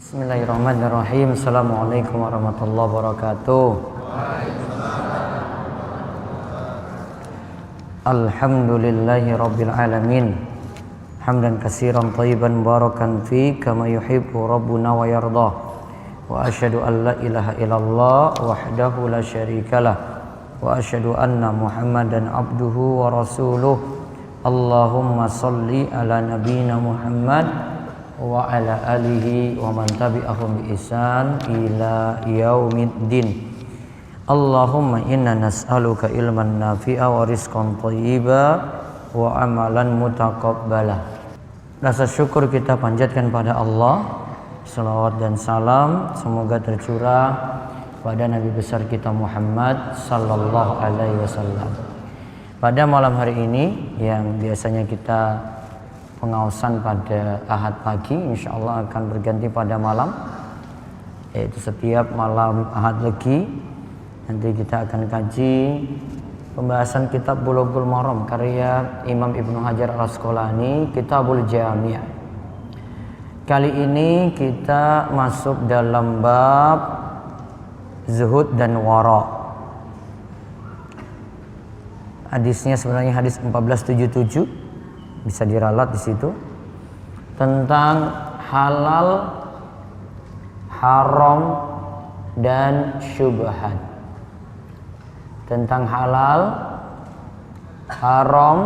Bismillahirrahmanirrahim. Assalamualaikum warahmatullahi wabarakatuh. Alhamdulillahi rabbil alamin. Hamdan katsiran thayyiban mubarakan fi kama yuhibbu rabbuna wa yardah. Wa asyhadu an la ilaha illallah wahdahu la syarikalah wa asyhadu anna Muhammadan abduhu wa rasuluh. Allahumma shalli ala nabiyyina Muhammad wa ala alihi wa man tabi'ahum bi ihsan ila yaumiddin. Allahumma inna nas'aluka ilman nafi'a wa rizqan thayyiba wa amalan mutaqabbala. Rasa syukur kita panjatkan pada Allah. Salawat dan salam semoga tercurah pada Nabi besar kita Muhammad sallallahu alaihi wasallam. Pada malam hari ini yang biasanya kita pengawasan pada Ahad pagi, insya Allah akan berganti pada malam, yaitu setiap malam Ahad Legi. Nanti kita akan kaji pembahasan kitab Bulughul Maram karya Imam Ibnu Hajar Al-Asqalani, Kitabul Jami'. Kali ini kita masuk dalam bab zuhud dan wara. Hadisnya sebenarnya hadis 1477. Bisa diralat di situ tentang halal, haram dan syubhat. Tentang halal, haram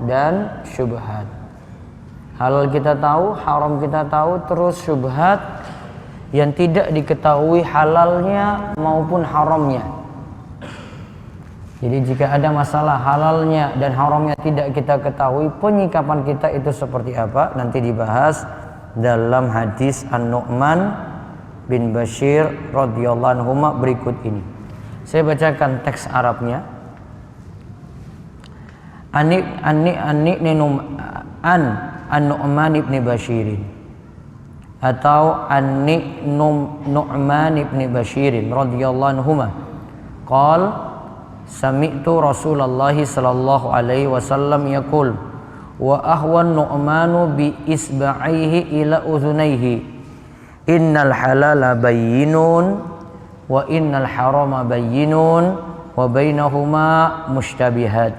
dan syubhat. Halal kita tahu, haram kita tahu, terus syubhat yang tidak diketahui halalnya maupun haramnya. Jadi jika ada masalah halalnya dan haramnya tidak kita ketahui, penyikapan kita itu seperti apa, nanti dibahas dalam hadis An-Nu'man bin Bashir radhiyallahu anhu berikut ini. Saya bacakan teks Arabnya. An-Nu'man ibn Bashirin atau Nu'man ibn Bashirin radhiyallahu anhu qala sami'tu Rasulullah sallallahu alaihi wasallam yaqul wa ahwan Nu'manu bi isba'ihi ila udhunayhi innal halala bayyinun wa innal harama bayyinun wa bainahuma mushtabihat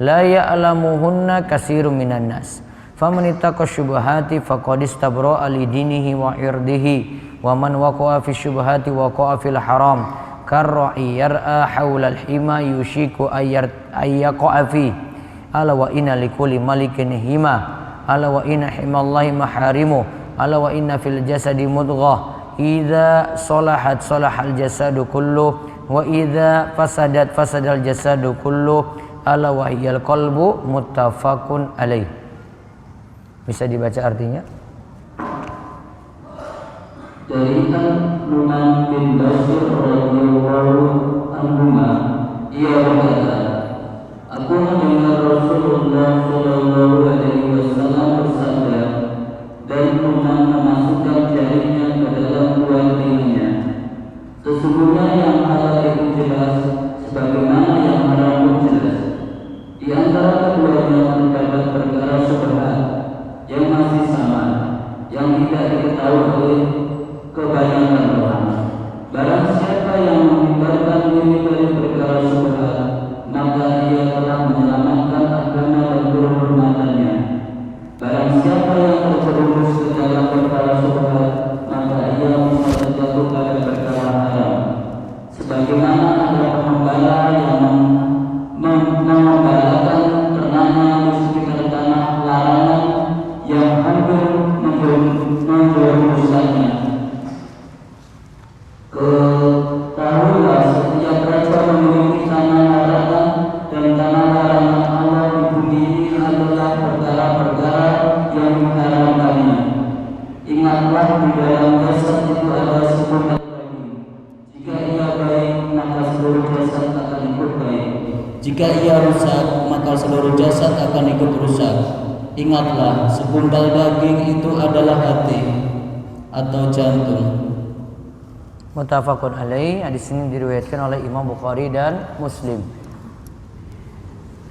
la ya'lamuhunna katsirun minan nas faman ittaqa syubhati faqad istabra'a li dinihi wa irdihi wa man waqa'a fi syubhati waqa'a fil haram karra'i yar'a hawlal hima yushiku ayyaqa'a fi ala wa inna likulli malikin hima ala wa inna himallahi maharimu ala wa inna fil jasadi mudghah idza salahat salahal jasadu kullu wa idza fasadat fasadal jasadu kullu ala wa hiyal qalbu muttafaqun alaih. Bisa dibaca artinya? Dari Nu'man bin Bashir radhiyallahu anhuma, ia berkata, aku mendengar Rasulullah sallallahu alaihi wasallam bersabda, dan Nu'man memasukkan jarinya ke dalam dua telinganya. Sesungguhnya yang halal itu jelas, sebagaimana yang haram pun jelas. Di antara keduanya terdapat perkara syubhat yang masih sama, yang tidak diketahui oleh kebanyakan orang. Barang siapa yang menghindarkan diri dari perkara syubhat, maka ia telah menyelamatkan agama dan kehormatannya. Barang siapa yang terjerumus ke dalam perkara syubhat, maka ia bisa terjatuh pada perkara haram. Sebagaimana ada pengembala yang mengembalakan ternaknya di sekitar tanah larangan yang hampir menjeruskannya. Ketahuilah setiap raja memiliki tanah larangan, dan tanah larangan Allah di bumi ini adalah perkara-perkara yang mengharamkannya. Ingatlah di dalam jasad itu ada sebuah daging. Jika ia baik, maka seluruh jasad akan ikut baik. Jika ia rusak, maka seluruh jasad akan ikut rusak. Ingatlah, segumpal daging itu adalah hati atau jantung. Muttafaqun alaih. Hadis ini diriwayatkan oleh Imam Bukhari dan Muslim.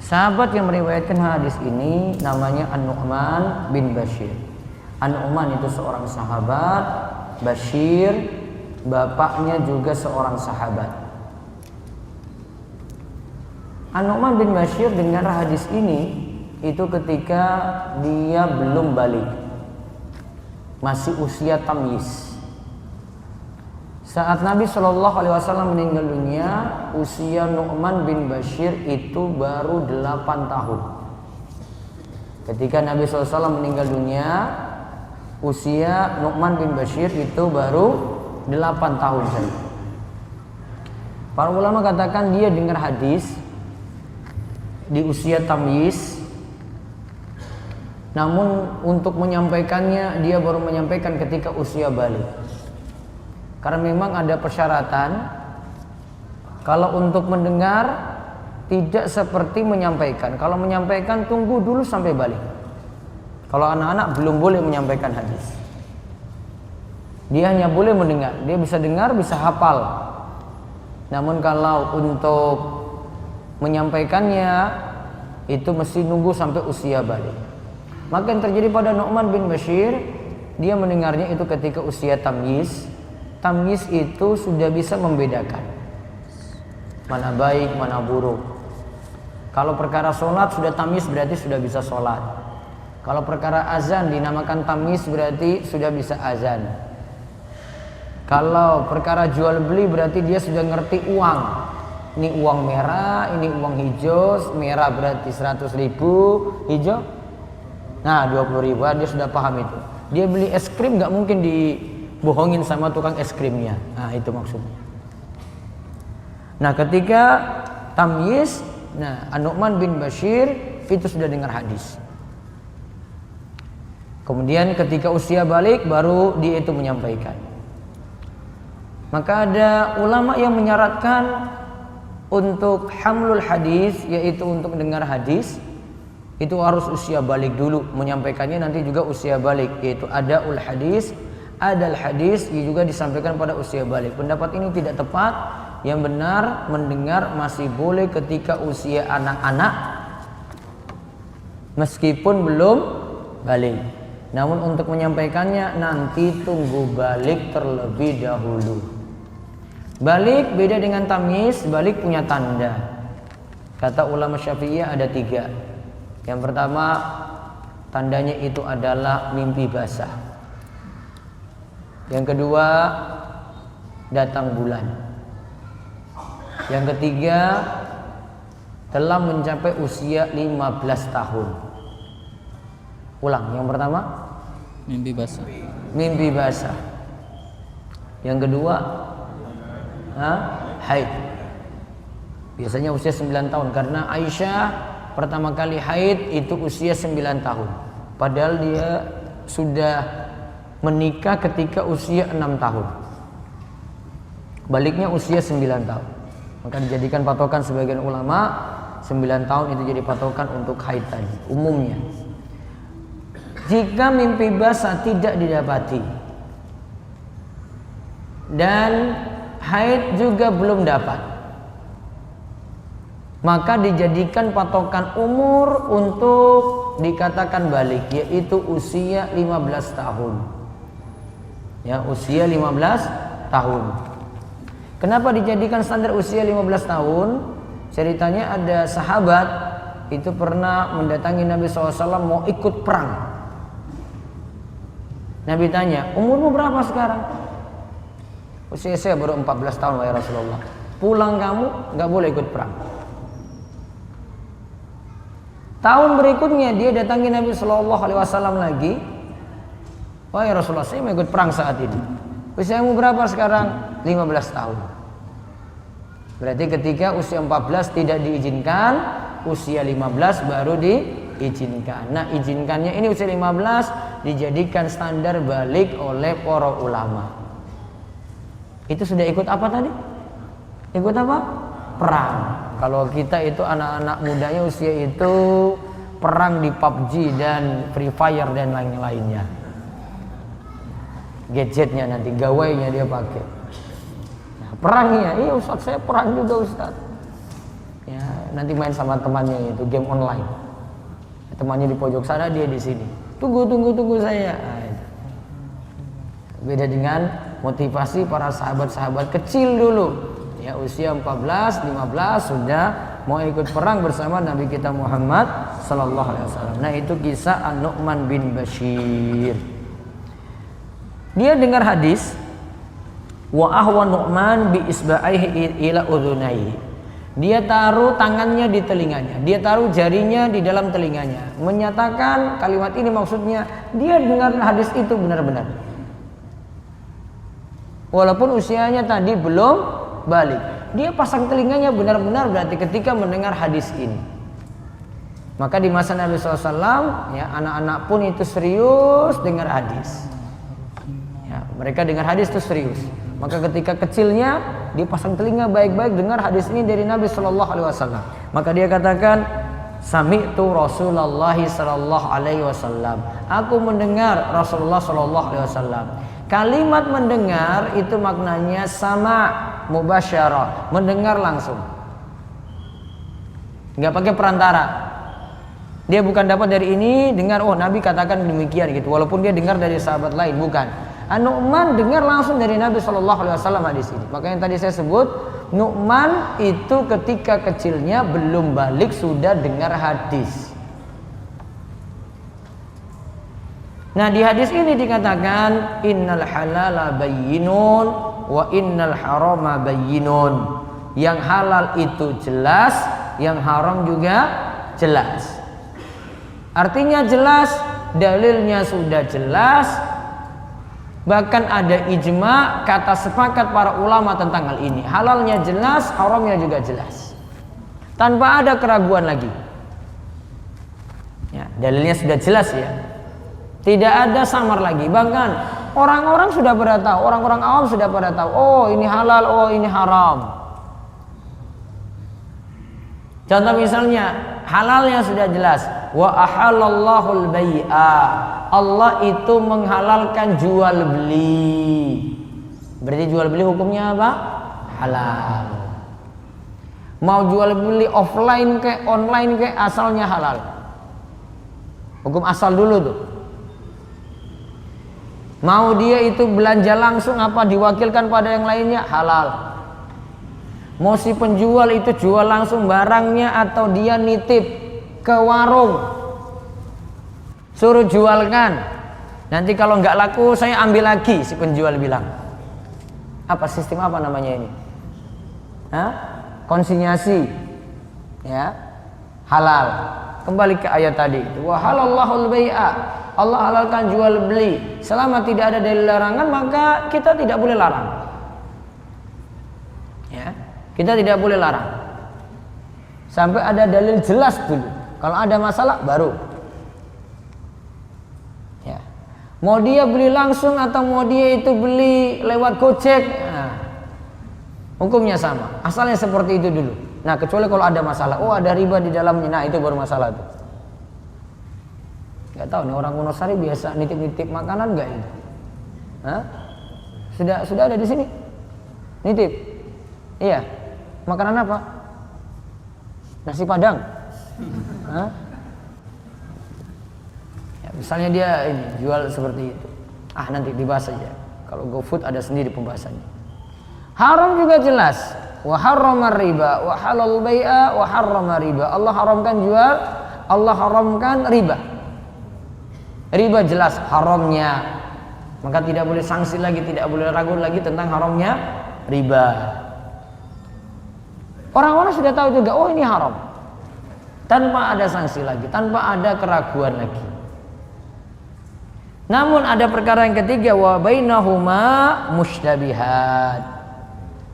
Sahabat yang meriwayatkan hadis ini namanya An-Nu'man bin Bashir. An-Nu'man itu seorang sahabat Bashir, bapaknya juga seorang sahabat. An-Nu'man bin Bashir dengar hadis ini itu ketika dia belum balik, masih usia tamyiz. Saat Nabi SAW meninggal dunia, usia Nu'man bin Bashir itu baru 8 tahun. Ketika Nabi SAW meninggal dunia, usia Nu'man bin Bashir itu baru 8 tahun saja. Para ulama katakan dia dengar hadis di usia tamyiz, namun untuk menyampaikannya dia baru menyampaikan ketika usia balik. Karena memang ada persyaratan. Kalau untuk mendengar tidak seperti menyampaikan. Kalau menyampaikan tunggu dulu sampai balik. Kalau anak-anak belum boleh menyampaikan hadis. Dia hanya boleh mendengar. Dia bisa dengar, bisa hafal. Namun kalau untuk menyampaikannya itu mesti nunggu sampai usia balik. Maka yang terjadi pada Nu'man bin Bashir, dia mendengarnya itu ketika usia tamyiz. Tamyiz itu sudah bisa membedakan mana baik, mana buruk. Kalau perkara sholat sudah tamyiz berarti sudah bisa sholat. Kalau perkara azan dinamakan tamyiz berarti sudah bisa azan. Kalau perkara jual beli berarti dia sudah ngerti uang. Ini uang merah, ini uang hijau. Merah berarti 100.000, hijau nah 20.000, dia sudah paham itu. Dia beli es krim nggak mungkin dibohongin sama tukang es krimnya. Nah itu maksudnya. Nah ketika tamyiz, nah An-Nu'man bin Bashir itu sudah dengar hadis. Kemudian ketika usia balik baru dia itu menyampaikan. Maka ada ulama yang menyaratkan untuk hamlul hadis, yaitu untuk mendengar hadis itu harus usia balik dulu, menyampaikannya nanti juga usia balik, yaitu adaul hadis, adal hadis juga disampaikan pada usia balik. Pendapat ini tidak tepat. Yang benar mendengar masih boleh ketika usia anak-anak meskipun belum balik. Namun untuk menyampaikannya nanti tunggu balik terlebih dahulu. Balik beda dengan tamyiz. Balik punya tanda. Kata ulama Syafi'iyah ada 3. Yang pertama, tandanya itu adalah mimpi basah. Yang kedua, datang bulan. Yang ketiga, telah mencapai usia 15 tahun. Ulang, yang pertama mimpi basah. Mimpi basah. Yang kedua, haid. Biasanya usia 9 tahun karena Aisyah pertama kali haid itu usia 9 tahun. Padahal dia sudah menikah ketika usia 6 tahun. Baliknya usia 9 tahun. Maka dijadikan patokan sebagian ulama 9 tahun itu jadi patokan untuk haid tadi umumnya. Jika mimpi basah tidak didapati dan haid juga belum dapat, maka dijadikan patokan umur untuk dikatakan balik, yaitu usia 15 tahun. Ya, usia 15 tahun. Kenapa dijadikan standar usia 15 tahun? Ceritanya ada sahabat itu pernah mendatangi Nabi SAW mau ikut perang. Nabi tanya, umurmu berapa sekarang? Usia saya baru 14 tahun ya Rasulullah. Pulang kamu gak boleh ikut perang. Tahun berikutnya dia datangi Nabi SAW lagi. Wahai Rasulullah, saya mau ikut perang saat ini. Usiamu berapa sekarang? 15 tahun. Berarti ketika usia 14 tidak diizinkan, usia 15 baru diizinkan. Nah, izinkannya ini usia 15 dijadikan standar balik oleh para ulama. Itu sudah ikut apa tadi? Ikut apa? Perang. Kalau kita itu anak-anak mudanya usia itu perang di PUBG dan Free Fire dan lain-lainnya. Gadgetnya nanti, gawainya dia pakai. Nah, perangnya, iya Ustaz saya perang juga Ustaz. Ya, nanti main sama temannya itu game online. Temannya di pojok sana, dia di sini. Tunggu saya. Nah, Beda dengan motivasi para sahabat-sahabat kecil dulu. Ya, usia 14, 15 sudah mau ikut perang bersama Nabi kita Muhammad sallallahu alaihi wasallam. Nah, itu kisah An-Nu'man bin Bashir. Dia dengar hadis wa ahwa Nu'man bi isba'aihi ila udhunaihi. Dia taruh tangannya di telinganya, dia taruh jarinya di dalam telinganya, menyatakan kalimat ini maksudnya dia dengar hadis itu benar-benar. Walaupun usianya tadi belum balik, dia pasang telinganya benar-benar berarti ketika mendengar hadis ini. Maka di masa Nabi SAW, ya, anak-anak pun itu serius dengar hadis. Ya, mereka dengar hadis itu serius. Maka ketika kecilnya dia pasang telinga baik-baik dengar hadis ini dari Nabi SAW. Maka dia katakan, sami'tu Rasulullah sallallahu alaihi wasallam. Aku mendengar Rasulullah sallallahu alaihi wasallam. Kalimat mendengar itu maknanya sama, mubasyarah, mendengar langsung. Enggak pakai perantara. Dia bukan dapat dari ini dengar oh Nabi katakan demikian gitu, walaupun dia dengar dari sahabat lain, bukan. An-Nu'man dengar langsung dari Nabi sallallahu alaihi wasallam hadis ini. Maka yang tadi saya sebut, Nu'man itu ketika kecilnya belum balik sudah dengar hadis. Nah, di hadis ini dikatakan innal halala bayyinun wa innal harama bayyinun. Yang halal itu jelas, yang haram juga jelas. Artinya jelas, dalilnya sudah jelas. Bahkan ada ijma, kata sepakat para ulama tentang hal ini. Halalnya jelas, haramnya juga jelas. Tanpa ada keraguan lagi. Ya, dalilnya sudah jelas ya. Tidak ada samar lagi. Bahkan orang-orang sudah pada tahu, orang-orang awam sudah pada tahu, oh ini halal, oh ini haram. Contoh misalnya, halalnya sudah jelas. Wa ahallallahu al-bai'a. Allah itu menghalalkan jual beli. Berarti jual beli hukumnya apa? Halal. Mau jual beli offline ke online ke asalnya halal. Hukum asal dulu tuh. Mau dia itu belanja langsung apa diwakilkan pada yang lainnya halal. Mau si penjual itu jual langsung barangnya atau dia nitip ke warung, suruh jualkan, nanti kalau nggak laku saya ambil lagi, si penjual bilang. Apa sistem apa namanya ini? Hah? Konsinyasi, ya, halal. Kembali ke ayat tadi, wa halallahul bai'a. Allah halalkan jual beli. Selama tidak ada dalil larangan maka kita tidak boleh larang. Ya, kita tidak boleh larang. Sampai ada dalil jelas dulu. Kalau ada masalah baru. Ya. Mau dia beli langsung atau mau dia itu beli lewat Gojek, nah, hukumnya sama. Asalnya seperti itu dulu. Nah, kecuali kalau ada masalah, oh ada riba di dalamnya, nah itu baru masalah tuh. Gak tahu nih orang Wonosari biasa nitip-nitip makanan gak itu? Hah? Sudah ada di sini? Nitip? Iya. Makanan apa? Nasi Padang. Hah? Ya, misalnya dia ini jual seperti itu. Ah nanti dibahas saja. Kalau GoFood ada sendiri pembahasannya. Haram juga jelas. Wa harrama riba wa halal bai'a wa harrama riba. Allah haramkan jual, Allah haramkan riba. Riba jelas haramnya. Maka tidak boleh sanksi lagi, tidak boleh ragu lagi tentang haramnya riba. Orang-orang sudah tahu juga, oh ini haram. Tanpa ada sanksi lagi, tanpa ada keraguan lagi. Namun ada perkara yang ketiga, wa bainahuma mushtabihat.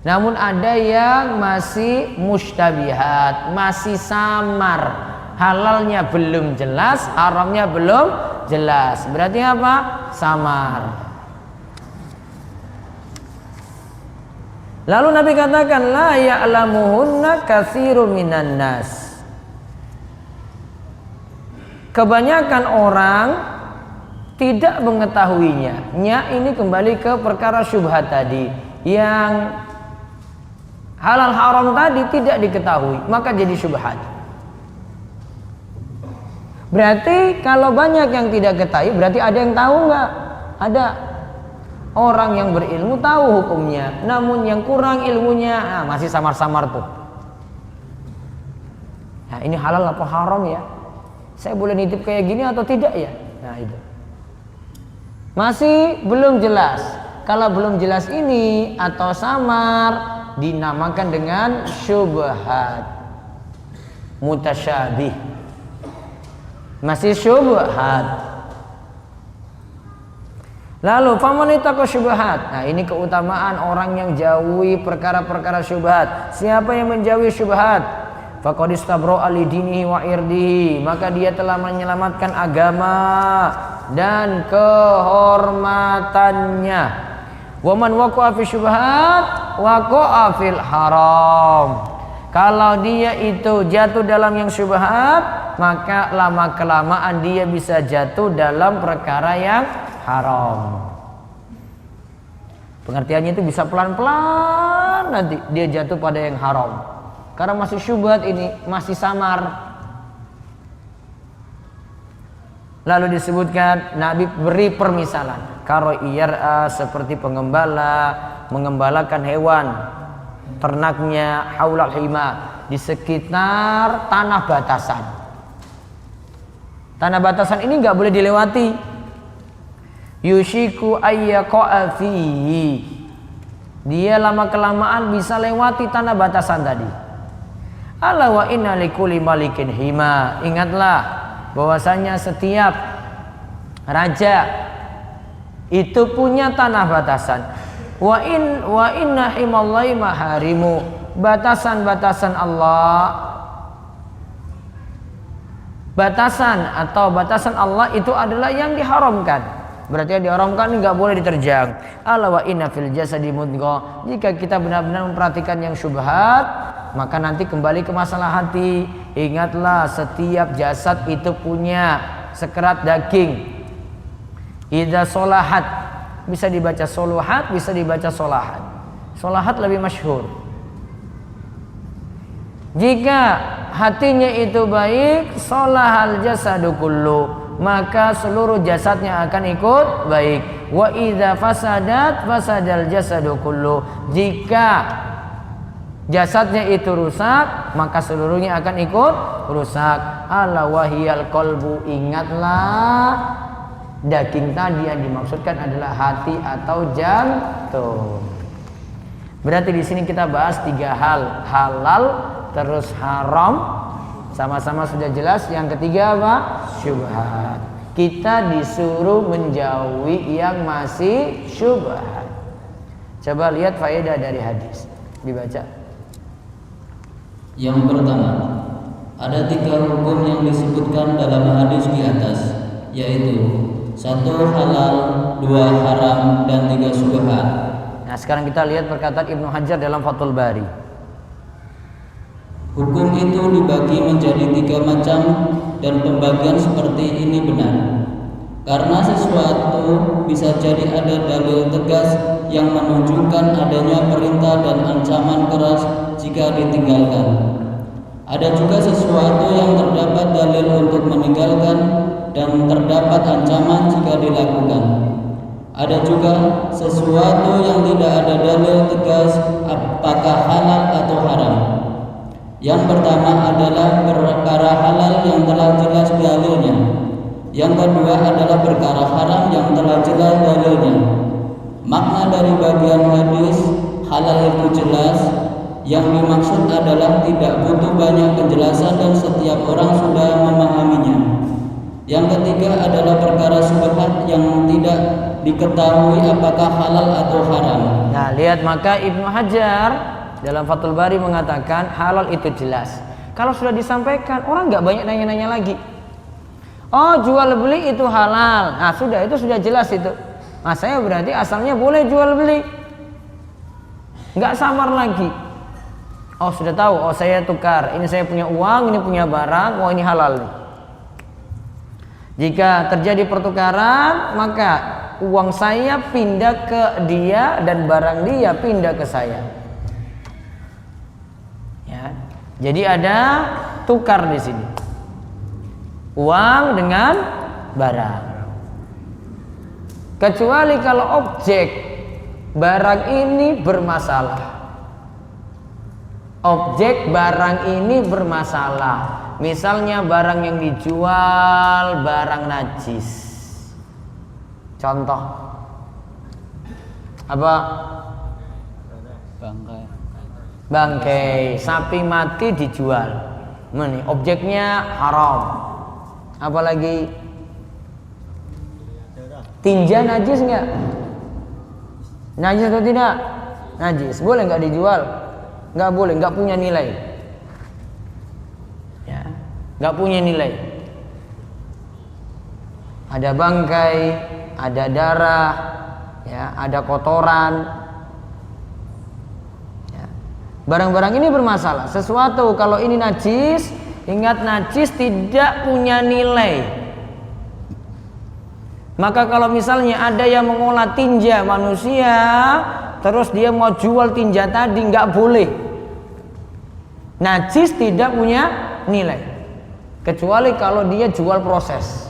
Namun ada yang masih mushtabihat, masih samar. Halalnya belum jelas, haramnya belum jelas. Berarti apa? Samar. Lalu Nabi katakan la ya'lamuhunna katsirun minan nas. Kebanyakan orang tidak mengetahuinya. Nya ini kembali ke perkara syubhat tadi. Yang halal haram tadi tidak diketahui, maka jadi syubhat. Berarti kalau banyak yang tidak ketahui, berarti ada yang tahu nggak? Ada. Orang yang berilmu tahu hukumnya, namun yang kurang ilmunya masih samar-samar tuh. Nah, ini halal apa haram ya? Saya boleh nitip kayak gini atau tidak ya? Nah, itu masih belum jelas. Kalau belum jelas ini atau samar, dinamakan dengan syubhat, mutasyabih, masih syubhat. Lalu faman ittaqa syubhat. Nah, ini keutamaan orang yang jauhi perkara-perkara syubhat. Siapa yang menjauhi syubhat? Faqad istabra'a li dinihi wa irdihi, maka dia telah menyelamatkan agama dan kehormatannya. Wa man waqa'a fi syubhat waqa'a fil haram. Kalau dia itu jatuh dalam yang syubhat, maka lama kelamaan dia bisa jatuh dalam perkara yang haram. Pengertiannya itu bisa pelan-pelan nanti dia jatuh pada yang haram, karena masih syubhat, ini masih samar. Lalu disebutkan Nabi beri permisalan, karo'iyar'a, seperti pengembala mengembalakan hewan ternaknya haulal hima, di sekitar tanah batasan. Tanah batasan ini nggak boleh dilewati. Yushiku ayyaqa'a fihi, dia lama kelamaan bisa lewati tanah batasan tadi. Ala wa inna likulli malikin hima, ingatlah bahwasanya setiap raja itu punya tanah batasan. Wa inna himallahi maharimu, batasan-batasan Allah, batasan Allah itu adalah yang diharamkan. Berarti yang diharamkan nggak boleh diterjang. Ala wa inna fil jasadi mudghah, jika kita benar-benar memperhatikan yang syubhat, maka nanti kembali ke masalah hati. Ingatlah setiap jasad itu punya sekerat daging. Idza solahat, bisa dibaca soluhat, bisa dibaca solahat. Solahat lebih masyhur. Jika hatinya itu baik, solahal jasadu kullu, maka seluruh jasadnya akan ikut baik. Wa idza fasadat fasadal jasadu kullu, jika jasadnya itu rusak, maka seluruhnya akan ikut rusak. Ala wahiyal qalbu, ingatlah daging tadi yang dimaksudkan adalah hati atau jantung. Berarti di sini kita bahas 3 hal, halal terus haram, sama-sama sudah jelas. Yang ketiga apa? Syubhat. Kita disuruh menjauhi yang masih syubhat. Coba lihat faedah dari hadis, dibaca. Yang pertama, ada 3 hukum yang disebutkan dalam hadis di atas, yaitu 1 halal, 2 haram, dan 3 syubhat. Nah, sekarang kita lihat perkataan Ibnu Hajar dalam Fathul Bari. Hukum itu dibagi menjadi 3 macam, dan pembagian seperti ini benar. Karena sesuatu bisa jadi ada dalil tegas yang menunjukkan adanya perintah dan ancaman keras jika ditinggalkan. Ada juga sesuatu yang terdapat dalil untuk meninggalkan dan terdapat ancaman jika dilakukan. Ada juga sesuatu yang tidak ada dalil tegas apakah halal atau haram. Yang pertama adalah perkara halal yang telah jelas dalilnya. Yang kedua adalah perkara haram yang telah jelas dalilnya. Makna dari bagian hadis halal itu jelas, yang dimaksud adalah tidak butuh banyak penjelasan dan setiap orang sudah memahaminya. Yang ketiga adalah perkara syubhat yang tidak diketahui apakah halal atau haram. Nah, lihat, maka Ibnu Hajar dalam Fathul Bari mengatakan halal itu jelas. Kalau sudah disampaikan, orang nggak banyak nanya-nanya lagi. Oh, jual beli itu halal. Nah, sudah, itu sudah jelas itu. Nah, saya berarti asalnya boleh jual beli, nggak samar lagi. Oh, sudah tahu. Oh, saya tukar. Ini saya punya uang, ini punya barang. Oh, ini halal nih. Jika terjadi pertukaran, maka uang saya pindah ke dia dan barang dia pindah ke saya. Jadi ada tukar di sini, uang dengan barang. Kecuali kalau objek barang ini bermasalah. Objek barang ini bermasalah. Misalnya barang yang dijual barang najis. Contoh apa? Bangkai sapi mati dijual. Ini objeknya haram. Apalagi tinja najis nggak? Najis atau tidak? Najis. Boleh nggak dijual? Nggak boleh. Nggak punya nilai. Ya, nggak punya nilai. Ada bangkai, ada darah, ya, ada kotoran. Barang-barang ini bermasalah. Sesuatu kalau ini najis, ingat najis tidak punya nilai. Maka kalau misalnya ada yang mengolah tinja manusia, terus dia mau jual tinja tadi, nggak boleh. Najis tidak punya nilai, kecuali kalau dia jual proses.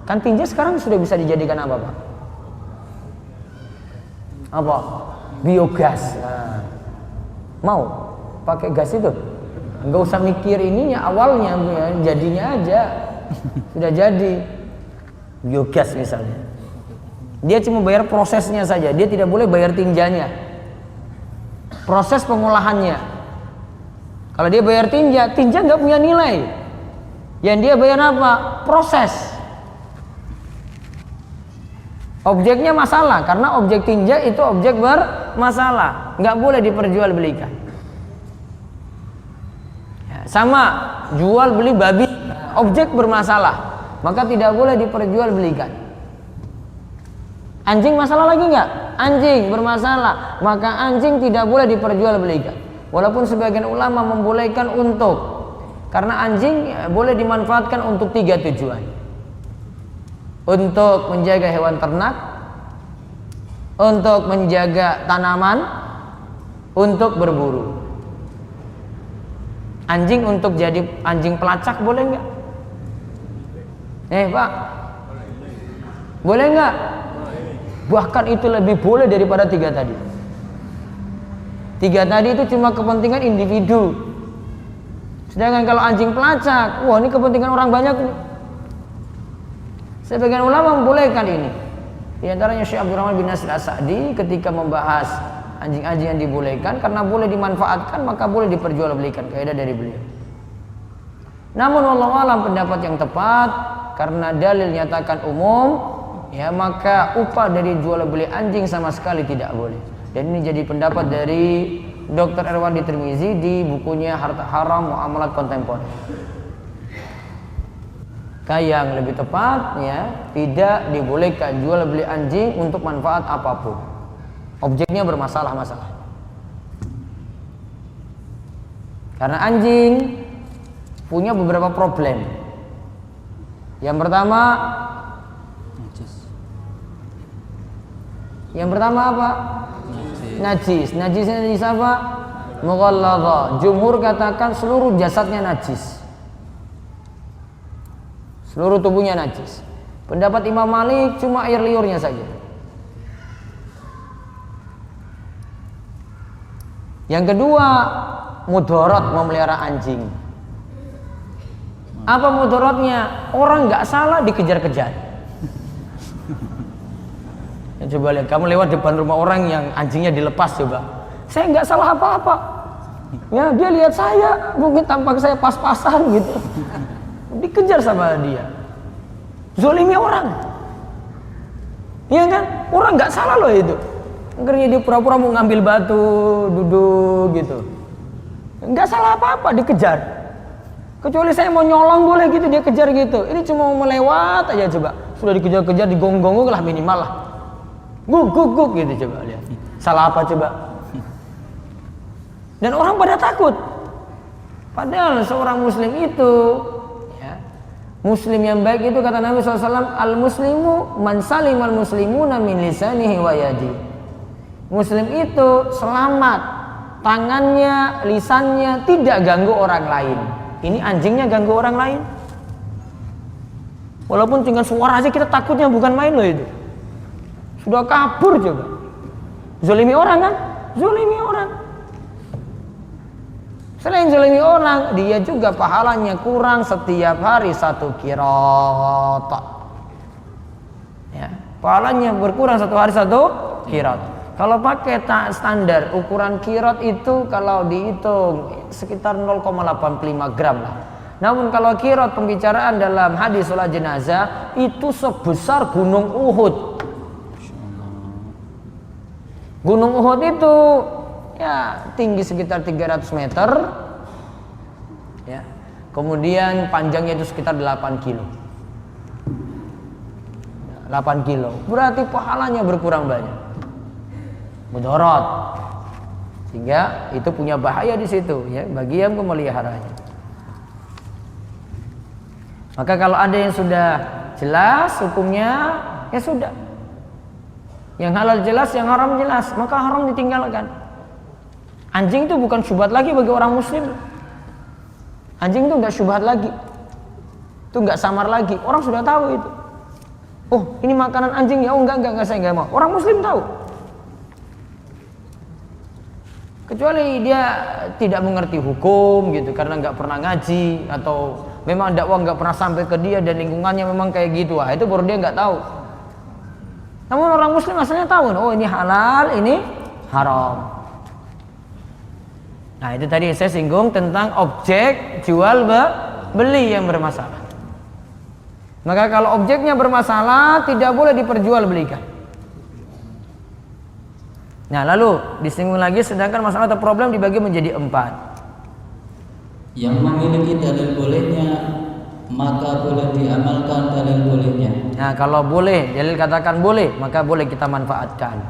Kan tinja sekarang sudah bisa dijadikan apa, Pak? Apa? Biogas. Nah, mau pakai gas itu? Nggak usah mikir ininya awalnya, jadinya aja sudah jadi biogas misalnya. Dia cuma bayar prosesnya saja, dia tidak boleh bayar tinjanya, proses pengolahannya. Kalau dia bayar tinja, tinja nggak punya nilai. Yang dia bayar apa? Proses. Objeknya masalah, karena objek tinja itu objek bermasalah, nggak boleh diperjualbelikan. Ya, sama jual beli babi, objek bermasalah, maka tidak boleh diperjualbelikan. Anjing masalah lagi nggak? Anjing bermasalah, maka anjing tidak boleh diperjualbelikan. Walaupun sebagian ulama membolehkan karena anjing boleh dimanfaatkan untuk 3 tujuan. Untuk menjaga hewan ternak, untuk menjaga tanaman, untuk berburu. Anjing untuk jadi anjing pelacak boleh nggak? Pak, boleh nggak? Bahkan itu lebih boleh daripada 3 tadi. 3 tadi itu cuma kepentingan individu. Sedangkan kalau anjing pelacak, wah ini kepentingan orang banyak nih. Sebagian ulama membolehkan ini. Di antaranya Syekh Abdurrahman bin Nasir As-Sa'di ketika membahas anjing-anjing yang dibolehkan karena boleh dimanfaatkan maka boleh diperjualbelikan, kaidah dari beliau. Namun wallahu alam pendapat yang tepat karena dalil nyatakan umum, ya maka upah dari jual beli anjing sama sekali tidak boleh. Dan ini jadi pendapat dari Dr. Erwandi Tirmizi di bukunya Harta Haram Muamalat Kontemporer. Yang lebih tepat, ya, tidak dibolehkan jual beli anjing untuk manfaat apapun. Objeknya bermasalah-masalah. Karena anjing punya beberapa problem. Yang pertama, apa? Najis. Najisnya najis apa? Mughalladha. Jumhur katakan seluruh jasadnya najis. Seluruh tubuhnya najis. Pendapat Imam Malik cuma air liurnya saja. Yang kedua, mudarat memelihara anjing. Apa mudaratnya? Orang nggak salah dikejar-kejar. Ya, coba lihat, kamu lewat depan rumah orang yang anjingnya dilepas, coba. Saya nggak salah apa-apa. Ya, dia lihat saya, mungkin tampak saya pas-pasan gitu. Dikejar sama dia, zolimi orang, iya kan? Orang nggak salah loh itu. Akhirnya dia pura-pura mau ngambil batu, duduk gitu, nggak salah apa-apa, dikejar. Kecuali saya mau nyolong boleh gitu, dia kejar gitu. Ini cuma mau melewat aja, coba sudah dikejar-kejar, digonggong lah minimal lah, guk gitu, coba lihat salah apa coba. Dan orang pada takut, padahal seorang muslim itu, muslim yang baik itu kata Nabi SAW, al-muslimu man salimal muslimuna min lisanihi wa yadi. Muslim itu selamat, tangannya, lisannya tidak ganggu orang lain. Ini anjingnya ganggu orang lain. Walaupun dengan suara aja kita takutnya bukan main loh itu. Sudah kabur coba. Zolimi orang kan? Zolimi orang. Selain zolimi orang, dia juga pahalanya kurang setiap hari 1 qiraat. Ya, pahalanya berkurang 1 hari 1 qiraat. Kalau pakai standar ukuran qiraat itu kalau dihitung sekitar 0,85 gram lah. Namun kalau qiraat pembicaraan dalam hadis sholat jenazah itu sebesar gunung Uhud. Gunung Uhud itu ya tinggi sekitar 300 meter. Ya. Kemudian panjangnya itu sekitar 8 kilo. 8 kilo. Berarti pahalanya berkurang banyak. Mudarat. Sehingga itu punya bahaya di situ ya bagi yang memeliharanya. Maka kalau ada yang sudah jelas hukumnya, ya sudah. Yang halal jelas, yang haram jelas, maka haram ditinggalkan. Anjing itu bukan syubhat lagi bagi orang muslim. Anjing itu enggak syubhat lagi. Itu enggak samar lagi. Orang sudah tahu itu. Oh, ini makanan anjing ya. Oh, enggak, saya enggak mau. Orang muslim tahu. Kecuali dia tidak mengerti hukum gitu karena enggak pernah ngaji atau memang dakwah nggak pernah sampai ke dia dan lingkungannya memang kayak gitu, itu baru dia nggak tahu. Namun orang muslim asalnya tahu, oh ini halal, ini haram. Nah itu tadi saya singgung tentang objek jual beli yang bermasalah. Maka kalau objeknya bermasalah tidak boleh diperjualbelikan. Nah lalu disinggung lagi, sedangkan masalah atau problem dibagi menjadi 4. Yang memiliki dalil bolehnya maka boleh diamalkan dalil bolehnya. Nah kalau boleh, dalil katakan boleh, maka boleh kita manfaatkan.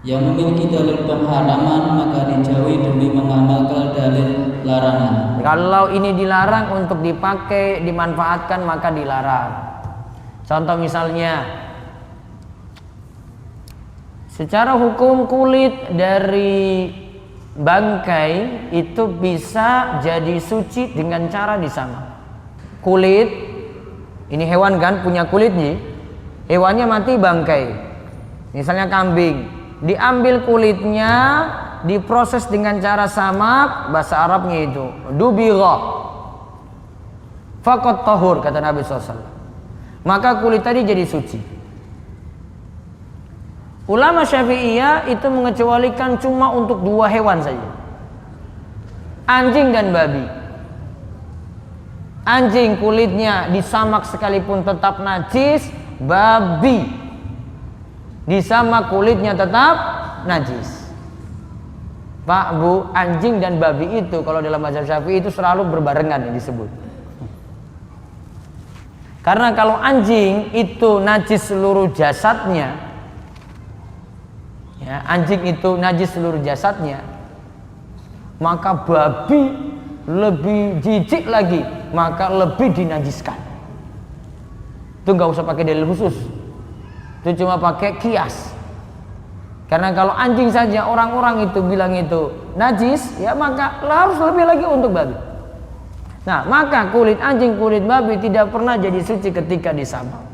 Yang memiliki dalil pengharaman maka dijauhi demi mengamalkan dalil larangan. Kalau ini dilarang untuk dipakai, dimanfaatkan maka dilarang. Contoh misalnya, secara hukum kulit dari bangkai itu bisa jadi suci dengan cara disamak. Kulit, ini hewan kan punya kulit nih. Hewannya mati bangkai. Misalnya kambing, diambil kulitnya, diproses dengan cara samak, bahasa Arabnya itu dubigha. Faqat tahur kata Nabi SAW. Maka kulit tadi jadi suci. Ulama Syafi'iyah itu mengecualikan cuma untuk 2 hewan saja. Anjing dan babi. Anjing kulitnya disamak sekalipun tetap najis, babi disamak kulitnya tetap najis. Pak, Bu, anjing dan babi itu kalau dalam mazhab Syafi'i itu selalu berbarengan disebut. Karena kalau anjing itu najis seluruh jasadnya, ya, anjing itu najis seluruh jasadnya, maka babi lebih jijik lagi, maka lebih dinajiskan. Itu nggak usah pakai dalil khusus, itu cuma pakai kias. Karena kalau anjing saja orang-orang itu bilang itu najis, ya maka harus lebih lagi untuk babi. Nah, maka kulit anjing, kulit babi tidak pernah jadi suci ketika disamak.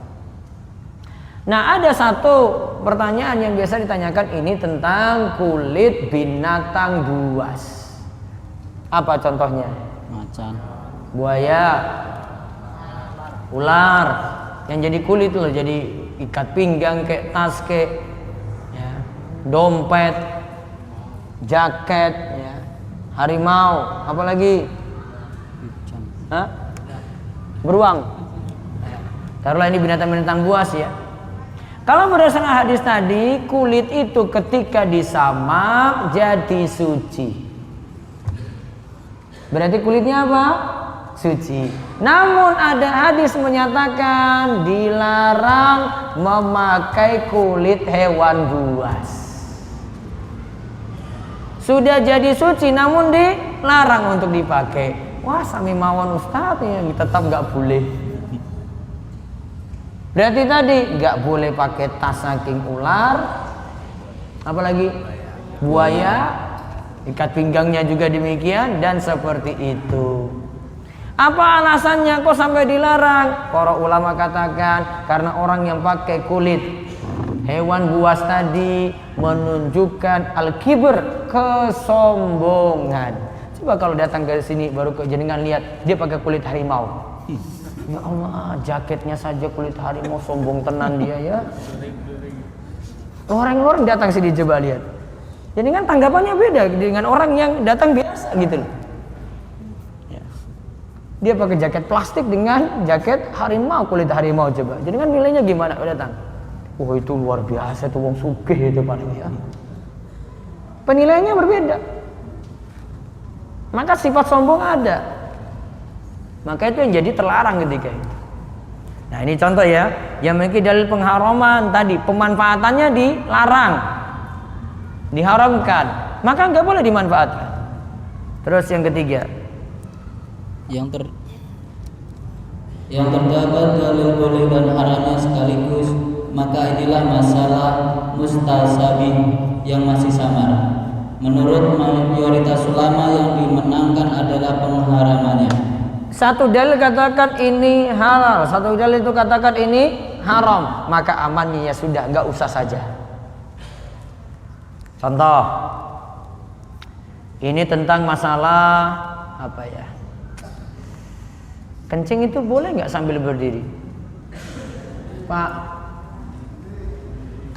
Nah, ada satu pertanyaan yang biasa ditanyakan ini tentang kulit binatang buas. Apa contohnya? Macan, buaya, ular, yang jadi kulit loh, jadi ikat pinggang kayak tas kayak ya, dompet, jaket, ya, harimau, apalagi? Hah? Beruang. Taruhlah ini binatang-binatang buas ya. Kalau berdasarkan hadis tadi, kulit itu ketika disamak jadi suci. Berarti kulitnya apa? Suci. Namun ada hadis menyatakan dilarang memakai kulit hewan buas. Sudah jadi suci namun dilarang untuk dipakai. Wah, sami mawon Ustaz ya, tetap nggak boleh. Berarti tadi nggak boleh pakai tas saking ular, apalagi buaya, ikat pinggangnya juga demikian dan seperti itu. Apa alasannya kok sampai dilarang? Para ulama katakan karena orang yang pakai kulit hewan buas tadi menunjukkan al-kibr, kesombongan. Coba kalau datang ke sini baru ke jenengan lihat dia pakai kulit harimau. Ya Allah, jaketnya saja kulit harimau, sombong tenan dia ya. Orang-orang datang sini coba lihat. Jadi kan tanggapannya beda dengan orang yang datang biasa gitu loh. Ya. Dia pakai jaket plastik dengan jaket harimau, kulit harimau coba. Jadi kan nilainya gimana kalau datang? Oh itu luar biasa tuh, wong sugih itu paling ya. Penilaiannya berbeda. Maka sifat sombong ada. Maka itu yang jadi terlarang ketika itu. Nah ini contoh ya, yang memiliki dalil pengharaman tadi, pemanfaatannya dilarang, diharamkan, maka nggak boleh dimanfaatkan. Terus yang ketiga, yang terdapat dalil boleh dan haramnya sekaligus, maka inilah masalah mustasabih yang masih samar. Menurut mayoritas ulama yang dimenangkan adalah pengharamannya. Satu dalil katakan ini halal, satu dalil itu katakan ini haram, maka amannya ya sudah, nggak usah saja. Contoh, ini tentang masalah apa ya? Kencing itu boleh nggak sambil berdiri? Pak,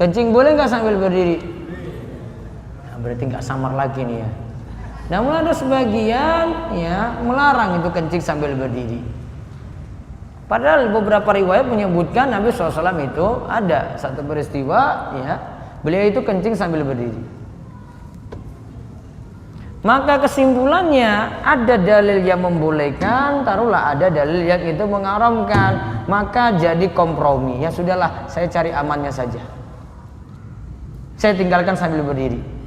kencing boleh nggak sambil berdiri? Nah, berarti nggak samar lagi nih ya. Namun ada sebagian ya melarang itu kencing sambil berdiri. Padahal beberapa riwayat menyebutkan Nabi SAW itu ada satu peristiwa ya, beliau itu kencing sambil berdiri. Maka kesimpulannya ada dalil yang membolehkan, taruhlah ada dalil yang itu mengharamkan, maka jadi kompromi. Ya sudahlah, saya cari amannya saja. Saya tinggalkan sambil berdiri.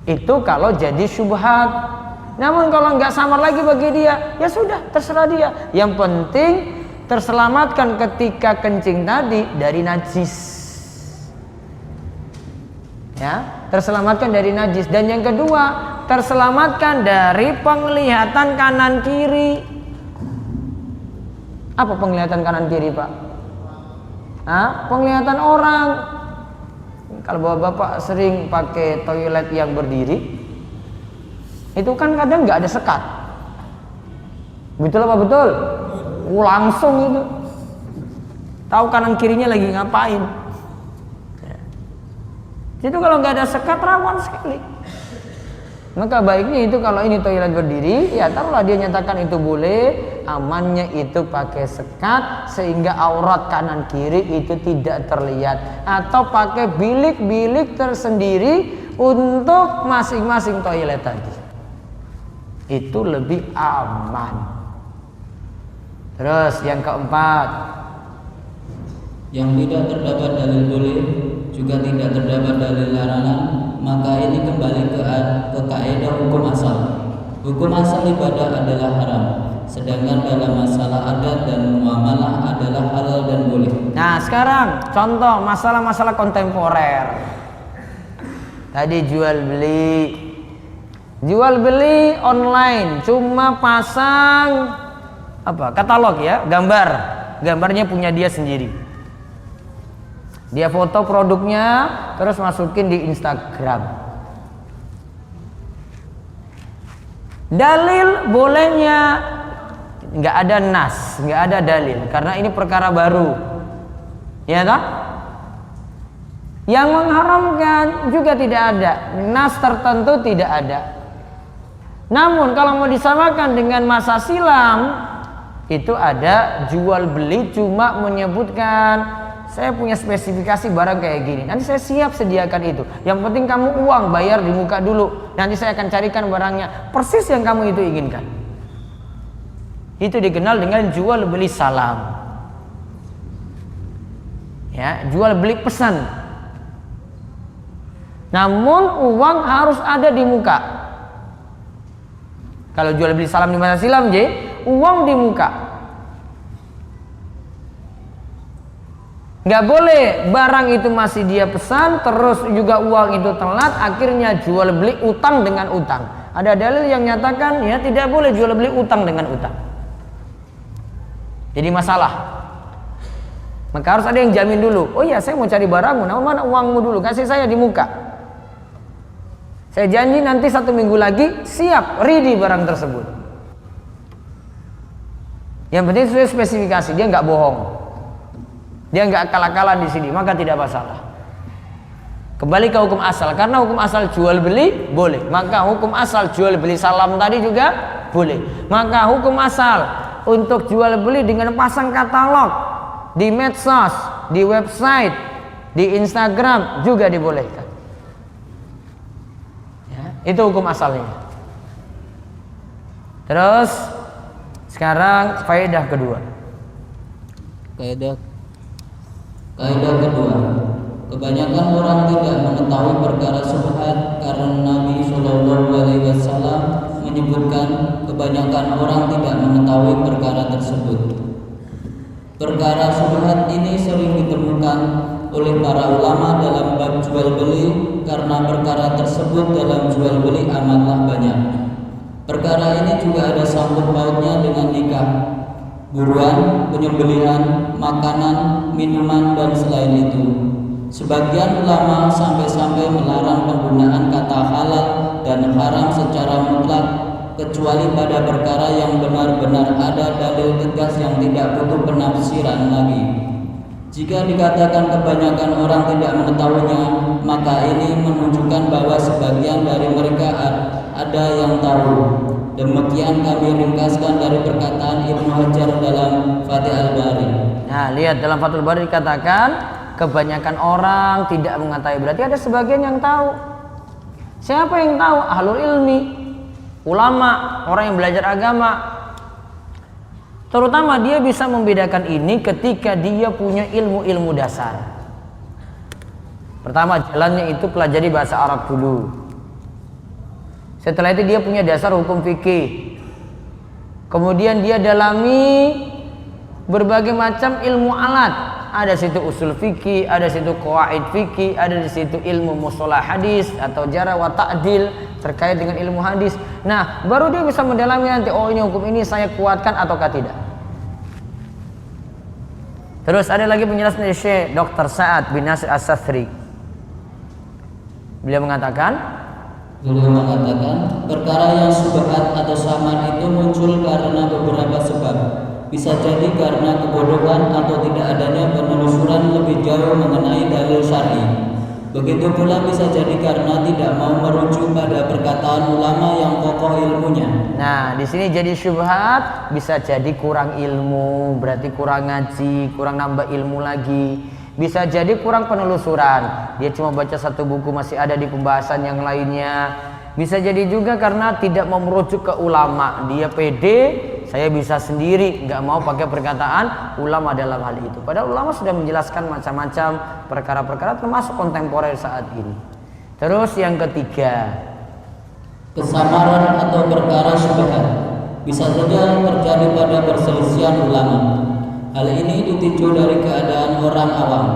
Itu kalau jadi syubhat. Namun kalau nggak samar lagi bagi dia, ya sudah, terserah dia. Yang penting terselamatkan ketika kencing tadi dari najis. Ya, terselamatkan dari najis. Dan yang kedua, terselamatkan dari penglihatan kanan kiri. Apa penglihatan kanan kiri, Pak? Penglihatan orang. Kalau bapak-bapak sering pakai toilet yang berdiri, itu kan kadang nggak ada sekat. Betul apa betul? Langsung itu. Tahu kanan kirinya lagi ngapain. Itu kalau nggak ada sekat rawan sekali. Maka baiknya itu kalau ini toilet berdiri, ya taruhlah dia nyatakan itu boleh, amannya itu pakai sekat sehingga aurat kanan kiri itu tidak terlihat, atau pakai bilik-bilik tersendiri untuk masing-masing toilet tadi. Itu lebih aman. Terus yang keempat, yang tidak terdapat dalil boleh juga tidak terdapat dalil larangan, maka ini kembali ke kaidah hukum asal. Hukum asal ibadah adalah haram, sedangkan dalam masalah adat dan muamalah adalah halal dan boleh. Nah sekarang contoh masalah-masalah kontemporer. Tadi jual beli online, cuma pasang katalog ya, gambarnya punya dia sendiri. Dia foto produknya terus masukin di Instagram. Dalil bolehnya nggak ada nas, nggak ada dalil karena ini perkara baru. Ya toh? Yang mengharamkan juga tidak ada, nas tertentu tidak ada. Namun kalau mau disamakan dengan masa silam, itu ada jual beli cuma menyebutkan saya punya spesifikasi barang kayak gini, nanti saya siap sediakan itu. Yang penting kamu uang bayar di muka dulu, nanti saya akan carikan barangnya persis yang kamu itu inginkan. Itu dikenal dengan jual beli salam. Ya, jual beli pesan. Namun uang harus ada di muka. Kalau jual beli salam di masa silam, uang di muka. Nggak boleh barang itu masih dia pesan, terus juga uang itu telat, akhirnya jual beli utang dengan utang. Ada dalil yang nyatakan ya tidak boleh jual beli utang dengan utang. Jadi masalah. Maka harus ada yang jamin dulu. Oh iya, saya mau cari barangmu, nah mana uangmu dulu, kasih saya di muka. Saya janji nanti 1 minggu lagi siap, ready barang tersebut. Yang penting sesuai spesifikasi, dia nggak bohong, dia nggak akal-akalan di sini, maka tidak masalah. Kembali ke hukum asal, karena hukum asal jual beli boleh, maka hukum asal jual beli salam tadi juga boleh. Maka hukum asal untuk jual beli dengan pasang katalog di medsos, di website, di Instagram juga dibolehkan. Ya, itu hukum asalnya. Terus sekarang faedah kedua. Kaidah kedua, kebanyakan orang tidak mengetahui perkara syubhat karena Nabi Shallallahu Alaihi Wasallam menyebutkan kebanyakan orang tidak mengetahui perkara tersebut. Perkara syubhat ini sering ditemukan oleh para ulama dalam bab jual beli karena perkara tersebut dalam jual beli amatlah banyak. Perkara ini juga ada sangkut pautnya dengan nikah, buruan, penyembelihan, makanan, minuman, dan selain itu. Sebagian ulama sampai-sampai melarang penggunaan kata halal dan haram secara mutlak kecuali pada perkara yang benar-benar ada dalil tegas yang tidak butuh penafsiran lagi. Jika dikatakan kebanyakan orang tidak mengetahuinya, maka ini menunjukkan bahwa sebagian dari mereka ada yang tahu. Demikian kami ringkaskan dari perkataan Ibnu Hajar dalam Fathul Bari. Nah, lihat dalam Fathul Bari dikatakan kebanyakan orang tidak mengetahui, berarti ada sebagian yang tahu. Siapa yang tahu? Ahlul ilmi, ulama, orang yang belajar agama. Terutama dia bisa membedakan ini ketika dia punya ilmu-ilmu dasar. Pertama, jalannya itu pelajari bahasa Arab dulu. Setelah itu dia punya dasar hukum fikih. Kemudian dia dalami berbagai macam ilmu alat. Ada situ usul fikih, ada situ qawaid fikih, ada di situ ilmu mustalah hadis atau jarh wa ta'dil terkait dengan ilmu hadis. Nah, baru dia bisa mendalami nanti, oh ini hukum ini saya kuatkan ataukah tidak. Terus ada lagi penjelasan dari Syekh Dr. Sa'ad bin Nasir As-Sathri. Beliau mengatakan, perkara yang syubhat atau samar itu muncul karena beberapa sebab. Bisa jadi karena kebodohan atau tidak adanya penelusuran lebih jauh mengenai dalil syar'i. Begitu pula bisa jadi karena tidak mau merujuk pada perkataan ulama yang kokoh ilmunya. Nah, di sini jadi syubhat, bisa jadi kurang ilmu, berarti kurang ngaji, kurang nambah ilmu lagi. Bisa jadi kurang penelusuran, dia cuma baca satu buku, masih ada di pembahasan yang lainnya. Bisa jadi juga karena tidak mau merujuk ke ulama, dia pede, saya bisa sendiri, nggak mau pakai perkataan ulama dalam hal itu. Padahal ulama sudah menjelaskan macam-macam perkara-perkara termasuk kontemporer saat ini. Terus yang ketiga, kesamaran atau perkara syubhat bisa saja terjadi pada perselisihan ulama. Hal ini ditinjau dari keadaan orang awam.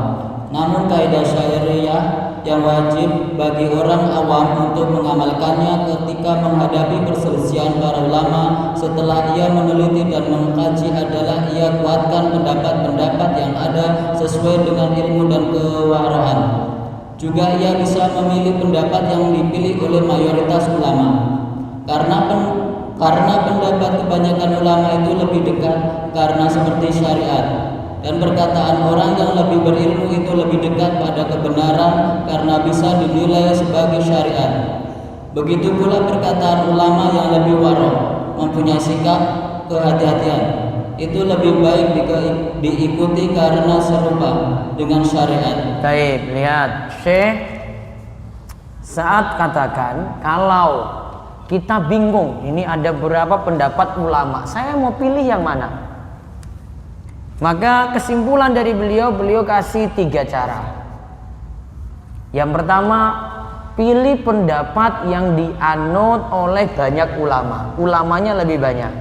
Namun kaidah syariah yang wajib bagi orang awam untuk mengamalkannya ketika menghadapi perselisihan para ulama setelah ia meneliti dan mengkaji adalah ia kuatkan pendapat-pendapat yang ada sesuai dengan ilmu dan kewaraan. Juga ia bisa memilih pendapat yang dipilih oleh mayoritas ulama. Karena pendapat kebanyakan ulama itu lebih dekat karena seperti syariat, dan perkataan orang yang lebih berilmu itu lebih dekat pada kebenaran karena bisa dinilai sebagai syariat. Begitu pula perkataan ulama yang lebih warok, mempunyai sikap kehati-hatian, itu lebih baik diikuti karena serupa dengan syariat. baik, lihat Syekh saat katakan kalau kita bingung, ini ada berapa pendapat ulama, saya mau pilih yang mana? Maka kesimpulan dari beliau kasih 3 cara. Yang pertama, pilih pendapat yang dianut oleh banyak ulama, ulamanya lebih banyak.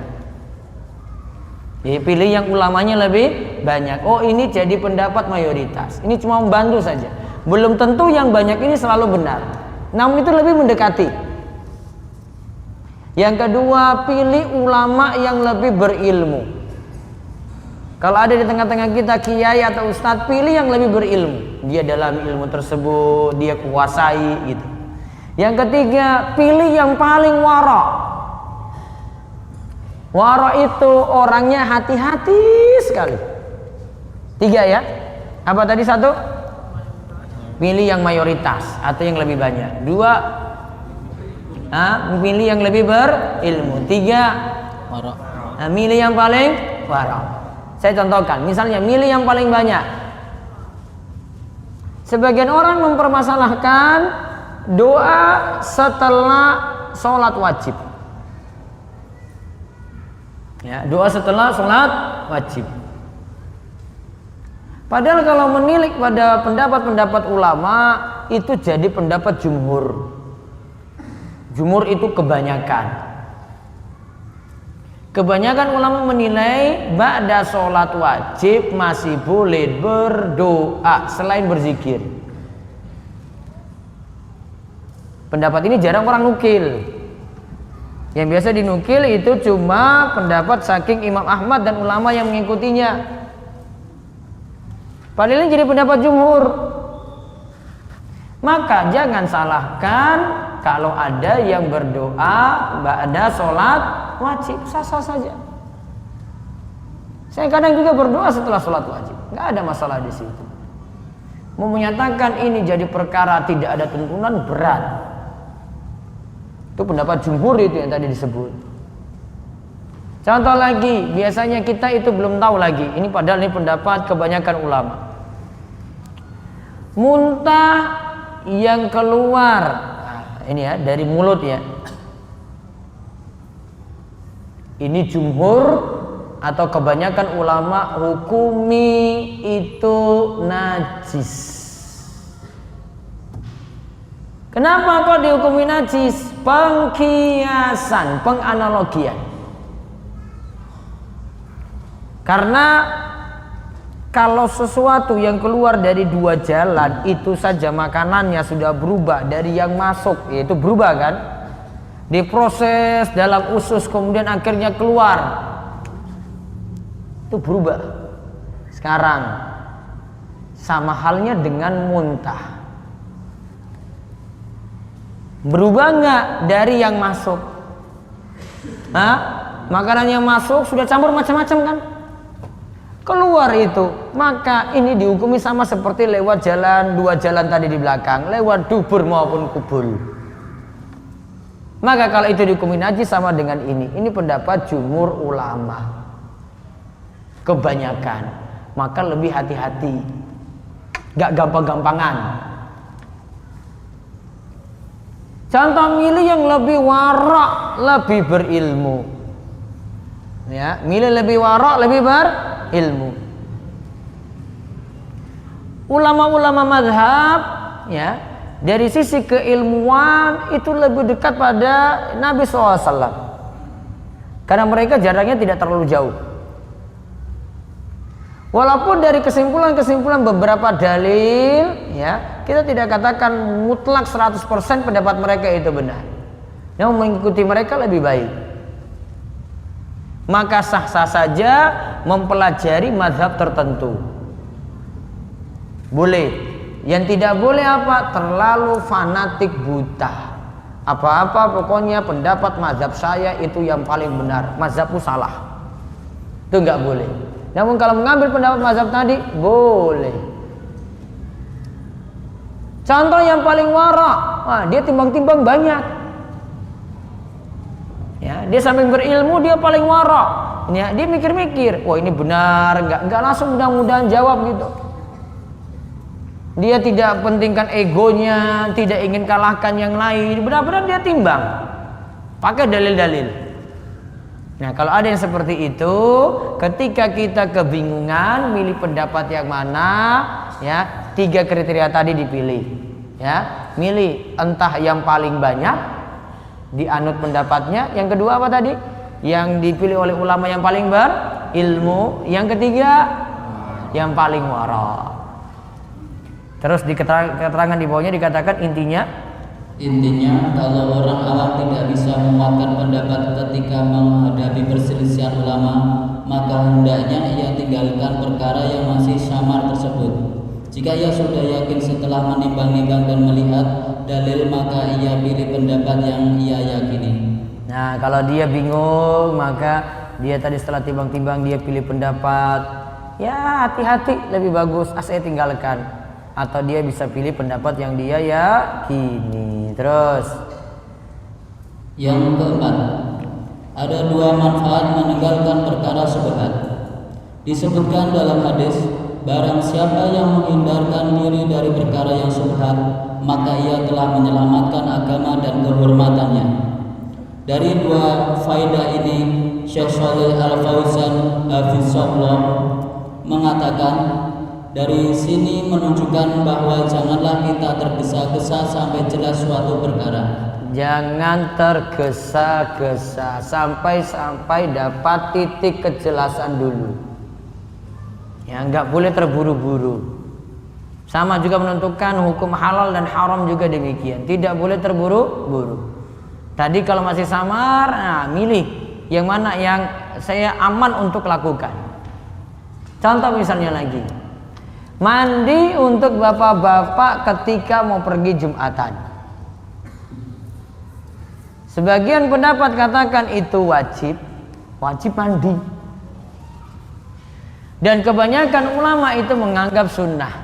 Jadi pilih yang ulamanya lebih banyak. Oh, ini jadi pendapat mayoritas, ini cuma membantu saja. Belum tentu yang banyak ini selalu benar, namun itu lebih mendekati. Yang kedua, pilih ulama yang lebih berilmu. Kalau ada di tengah-tengah kita kiai atau ustadz, pilih yang lebih berilmu. Dia dalam ilmu tersebut, dia kuasai gitu. Yang ketiga, pilih yang paling wara. Wara itu orangnya hati-hati sekali. 3 ya. Apa tadi 1? Pilih yang mayoritas atau yang lebih banyak. 2, pilih yang lebih berilmu. 3, wara. Milih yang paling wara. Saya contohkan, misalnya milih yang paling banyak. Sebagian orang mempermasalahkan doa setelah sholat wajib. Ya, doa setelah sholat wajib. Padahal kalau menilik pada pendapat-pendapat ulama, itu jadi pendapat jumhur. Jumhur itu kebanyakan. Kebanyakan ulama menilai ba'da sholat wajib masih boleh berdoa selain berzikir. Pendapat ini jarang orang nukil. Yang biasa dinukil itu cuma pendapat saking Imam Ahmad dan ulama yang mengikutinya. Padahal ini jadi pendapat jumhur. Maka jangan salahkan kalau ada yang berdoa ba'da sholat wajib, sah-sah saja. Saya kadang juga berdoa setelah sholat wajib, nggak ada masalah di situ. Mau menyatakan ini jadi perkara tidak ada tuntunan berat. Itu pendapat jumhur itu yang tadi disebut. Contoh lagi, biasanya kita itu belum tahu lagi. Ini padahal ini pendapat kebanyakan ulama. Muntah yang keluar, ini ya dari mulut ya. Ini jumhur atau kebanyakan ulama hukumi itu najis. Kenapa kok dihukumi najis? Pengkiasan, penganalogian. Karena kalau sesuatu yang keluar dari 2 jalan itu saja makanannya sudah berubah dari yang masuk, yaitu berubah kan? Diproses dalam usus kemudian akhirnya keluar, itu berubah. Sekarang sama halnya dengan muntah, berubah nggak dari yang masuk? Makanan yang masuk sudah campur macam-macam kan, keluar itu, maka ini dihukumi sama seperti lewat jalan 2 jalan tadi di belakang, lewat dubur maupun kubul. Maka kalau itu dihukumi najis sama dengan ini. Ini pendapat jumhur ulama. Kebanyakan. Maka lebih hati-hati. Gak gampang-gampangan. Contoh milih yang lebih warak, lebih berilmu. Ya, milih lebih warak, lebih berilmu. Ulama-ulama mazhab, ya, dari sisi keilmuan itu lebih dekat pada Nabi SAW, karena mereka jaraknya tidak terlalu jauh. Walaupun dari kesimpulan-kesimpulan beberapa dalil, ya, kita tidak katakan mutlak 100% pendapat mereka itu benar. Yang mengikuti mereka lebih baik. Maka sah-sah saja mempelajari mazhab tertentu. Boleh. Yang tidak boleh apa? Terlalu fanatik buta. Apa-apa pokoknya pendapat mazhab saya itu yang paling benar, mazhabku salah. Itu nggak boleh. Namun kalau mengambil pendapat mazhab tadi boleh. Contoh yang paling warak, dia timbang-timbang banyak. Ya, dia sambil berilmu dia paling warak. Ya, dia mikir-mikir, wah ini benar, nggak langsung mudah-mudahan jawab gitu. Dia tidak pentingkan egonya, tidak ingin kalahkan yang lain. Benar-benar dia timbang, pakai dalil-dalil. Nah, kalau ada yang seperti itu, ketika kita kebingungan milih pendapat yang mana, ya, 3 kriteria tadi dipilih. Ya, milih entah yang paling banyak, dianut pendapatnya. Yang kedua apa tadi? Yang dipilih oleh ulama yang paling berilmu. Yang ketiga, yang paling wara. Terus di keterangan di bawahnya dikatakan intinya kalau orang awam tidak bisa menguatkan pendapat ketika menghadapi perselisihan ulama, maka hendaknya ia tinggalkan perkara yang masih samar tersebut. Jika ia sudah yakin setelah menimbang-nimbang dan melihat dalil, maka ia pilih pendapat yang ia yakini. Nah, kalau dia bingung, maka dia tadi setelah timbang-timbang dia pilih pendapat, ya hati-hati lebih bagus, saya tinggalkan. Atau dia bisa pilih pendapat yang dia yakini. Terus yang keempat, ada dua manfaat meninggalkan perkara syubhat. Disebutkan dalam hadis, barang siapa yang menghindarkan diri dari perkara yang syubhat, maka ia telah menyelamatkan agama dan kehormatannya. Dari dua faedah ini, Syekh Shalih Al-Fauzan hafizahullah mengatakan, dari sini menunjukkan bahwa janganlah kita tergesa-gesa sampai jelas suatu perkara. Jangan tergesa-gesa sampai dapat titik kejelasan dulu. Ya, nggak boleh terburu-buru. Sama juga menentukan hukum halal dan haram juga demikian. Tidak boleh terburu-buru. Tadi kalau masih samar, nah milih yang mana yang saya aman untuk lakukan. Contoh misalnya lagi, mandi untuk bapak-bapak ketika mau pergi Jumatan. Sebagian pendapat katakan itu wajib mandi. Dan kebanyakan ulama itu menganggap sunnah.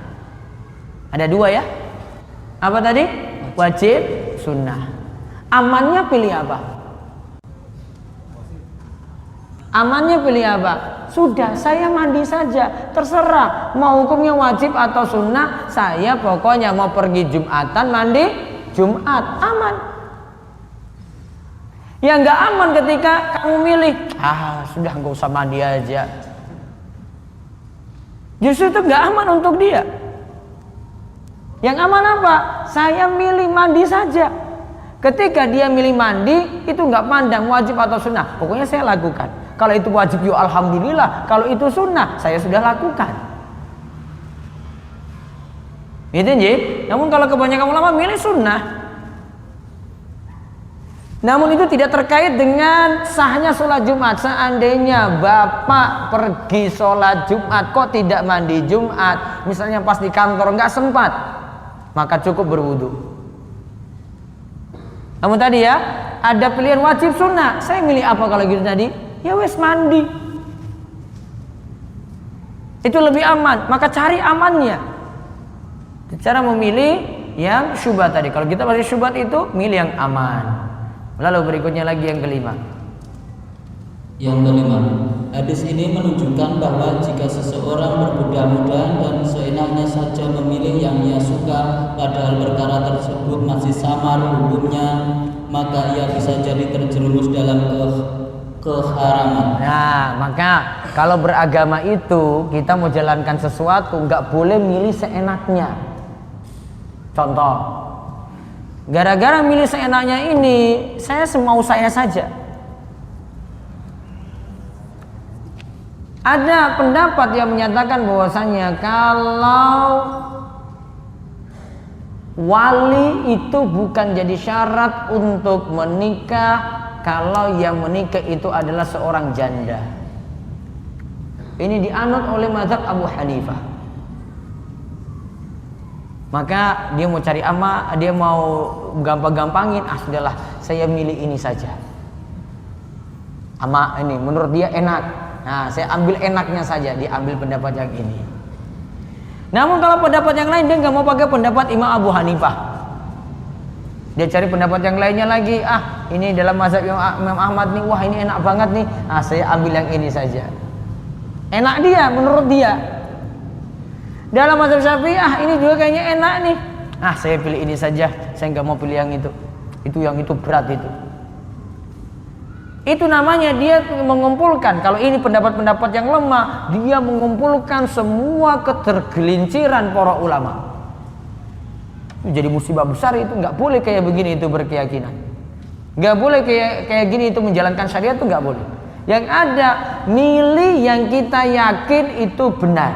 Ada dua ya. Apa tadi? Wajib, sunnah. Amannya pilih apa? Amannya pilih apa? Sudah, saya mandi saja, terserah mau hukumnya wajib atau sunnah, saya pokoknya mau pergi Jumatan mandi Jumat, aman. Ya nggak aman ketika kamu milih, sudah nggak usah mandi aja. Justru itu nggak aman untuk dia. Yang aman apa? Saya milih mandi saja. Ketika dia milih mandi, itu nggak pandang wajib atau sunnah, pokoknya saya lakukan. Kalau itu wajib, ya alhamdulillah. Kalau itu sunnah, saya sudah lakukan. Gitu nggih. Namun kalau kebanyakan ulama milih sunnah. Namun itu tidak terkait dengan sahnya sholat Jumat. Seandainya bapak pergi sholat Jumat kok tidak mandi Jumat, misalnya pas di kantor nggak sempat, maka cukup berwudu. Namun tadi ya, ada pilihan wajib sunnah. Saya milih apa kalau gitu tadi? Ya wes mandi. Itu lebih aman, maka cari amannya. Cara memilih yang syubhat tadi. Kalau kita masih syubhat itu, milih yang aman. Lalu berikutnya lagi yang kelima. Yang kelima, hadis ini menunjukkan bahwa jika seseorang bermudah-mudahan dan seenaknya saja memilih yang ia suka, padahal perkara tersebut masih samar hukumnya, maka ia bisa jadi terjerumus dalam keharaman. Nah, maka kalau beragama itu kita mau jalankan sesuatu nggak boleh milih seenaknya. Contoh, gara-gara milih seenaknya ini, saya semau saya saja. Ada pendapat yang menyatakan bahwasanya kalau wali itu bukan jadi syarat untuk menikah kalau yang menikah itu adalah seorang janda. Ini dianut oleh mazhab Abu Hanifah. Maka dia mau cari ama, dia mau gampang-gampangin, sudahlah saya milih ini saja. Ama ini menurut dia enak. Nah, saya ambil enaknya saja, diambil pendapat yang ini. Namun kalau pendapat yang lain, dia nggak mau pakai pendapat Imam Abu Hanifah. Dia cari pendapat yang lainnya lagi. Ini dalam mazhab Imam Ahmad nih, wah ini enak banget nih. Saya ambil yang ini saja. Enak dia, menurut dia. Dalam mazhab Syafi'i, ini juga kayaknya enak nih. Saya pilih ini saja. Saya nggak mau pilih yang itu. Yang itu berat itu. Itu namanya dia mengumpulkan. Kalau ini pendapat-pendapat yang lemah, dia mengumpulkan semua ketergelinciran para ulama. Itu jadi musibah besar. Itu nggak boleh kayak begini itu berkeyakinan. Nggak boleh kayak gini itu menjalankan syariat, itu nggak boleh. Yang ada milih yang kita yakin itu benar,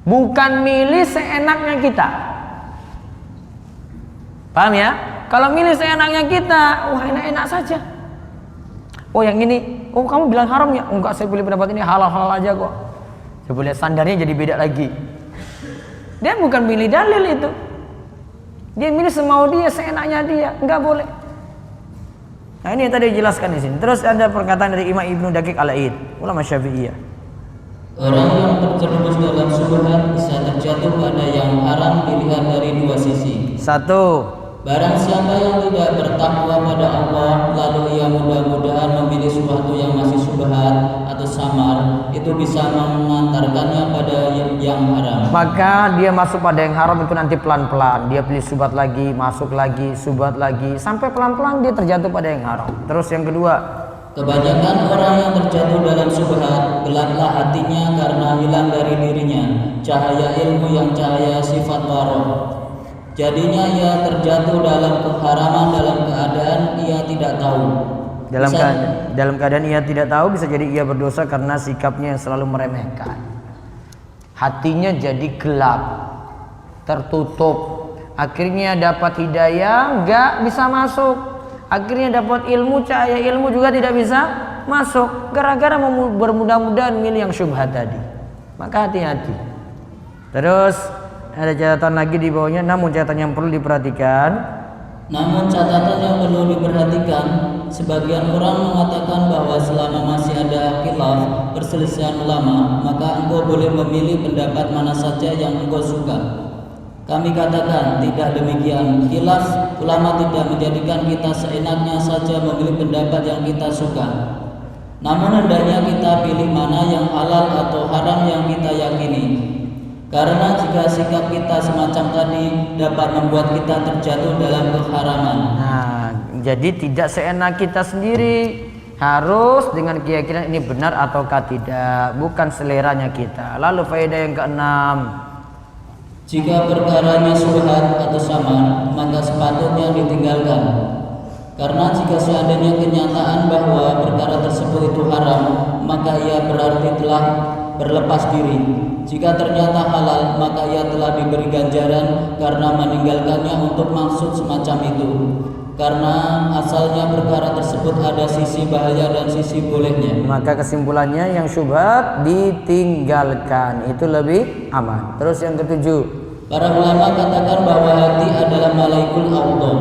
bukan milih seenaknya kita. Paham ya? Kalau milih seenaknya kita, wah enak-enak saja. Oh yang ini, oh kamu bilang haram ya? Enggak, saya pilih pendapat ini, halal-halal aja kok. Coba lihat standarnya jadi beda lagi. Dia bukan milih dalil itu. Dia milih semau dia, seenaknya dia, enggak boleh. Nah ini yang tadi dijelaskan di sini. Terus ada perkataan dari Imam Ibnu Daqiq Al-Aid, ulama Syafi'iyah. Orang yang terjerumus dalam syubhat bisa terjatuh pada yang haram dilihat dari dua sisi. Satu, Barang siapa yang tidak bertakwa pada Allah, lalu ia mudah-mudahan memilih sesuatu yang masih syubhat atau samar, itu bisa mengantarkannya pada yang haram. maka dia masuk pada yang haram itu nanti pelan-pelan. Dia pilih syubhat lagi, masuk lagi, syubhat lagi, sampai pelan-pelan dia terjatuh pada yang haram. Terus yang kedua, Kebanyakan orang yang terjatuh dalam syubhat, gelaplah hatinya karena hilang dari dirinya cahaya ilmu yang cahaya sifat waro. Jadinya ia terjatuh dalam keharaman dalam keadaan ia tidak tahu. dalam keadaan ia tidak tahu, bisa jadi ia berdosa karena sikapnya yang selalu meremehkan. Hatinya jadi gelap, tertutup. Akhirnya dapat hidayah, nggak bisa masuk. Akhirnya dapat ilmu, cahaya ilmu juga tidak bisa masuk. Gara-gara bermudah-mudahan milih yang syubhat tadi. Maka hati-hati. Terus ada catatan lagi di bawahnya, namun catatan yang perlu diperhatikan. Namun catatan yang perlu diperhatikan, sebagian orang mengatakan bahwa selama masih ada khilaf perselisihan ulama, maka engkau boleh memilih pendapat mana saja yang engkau suka. Kami katakan tidak demikian. Khilaf ulama tidak menjadikan kita seenaknya saja memilih pendapat yang kita suka. Namun hendaknya kita pilih mana yang halal atau haram yang kita yakini. Karena jika sikap kita semacam tadi dapat membuat kita terjatuh dalam keharaman. Nah, jadi tidak seenak kita sendiri, harus dengan keyakinan ini benar ataukah tidak, bukan seleranya kita. Lalu faedah yang keenam, jika perkaranya syubhat atau samar, maka sepatutnya ditinggalkan. Karena jika seandainya kenyataan bahwa perkara tersebut itu haram, maka ia berarti telah berlepas diri. Jika ternyata halal, maka ia telah diberi ganjaran karena meninggalkannya untuk maksud semacam itu. Karena asalnya perkara tersebut ada sisi bahaya dan sisi bolehnya. maka kesimpulannya yang syubhat ditinggalkan, itu lebih aman. Terus yang ketujuh, Para ulama katakan bahwa hati adalah malaikul a'dha,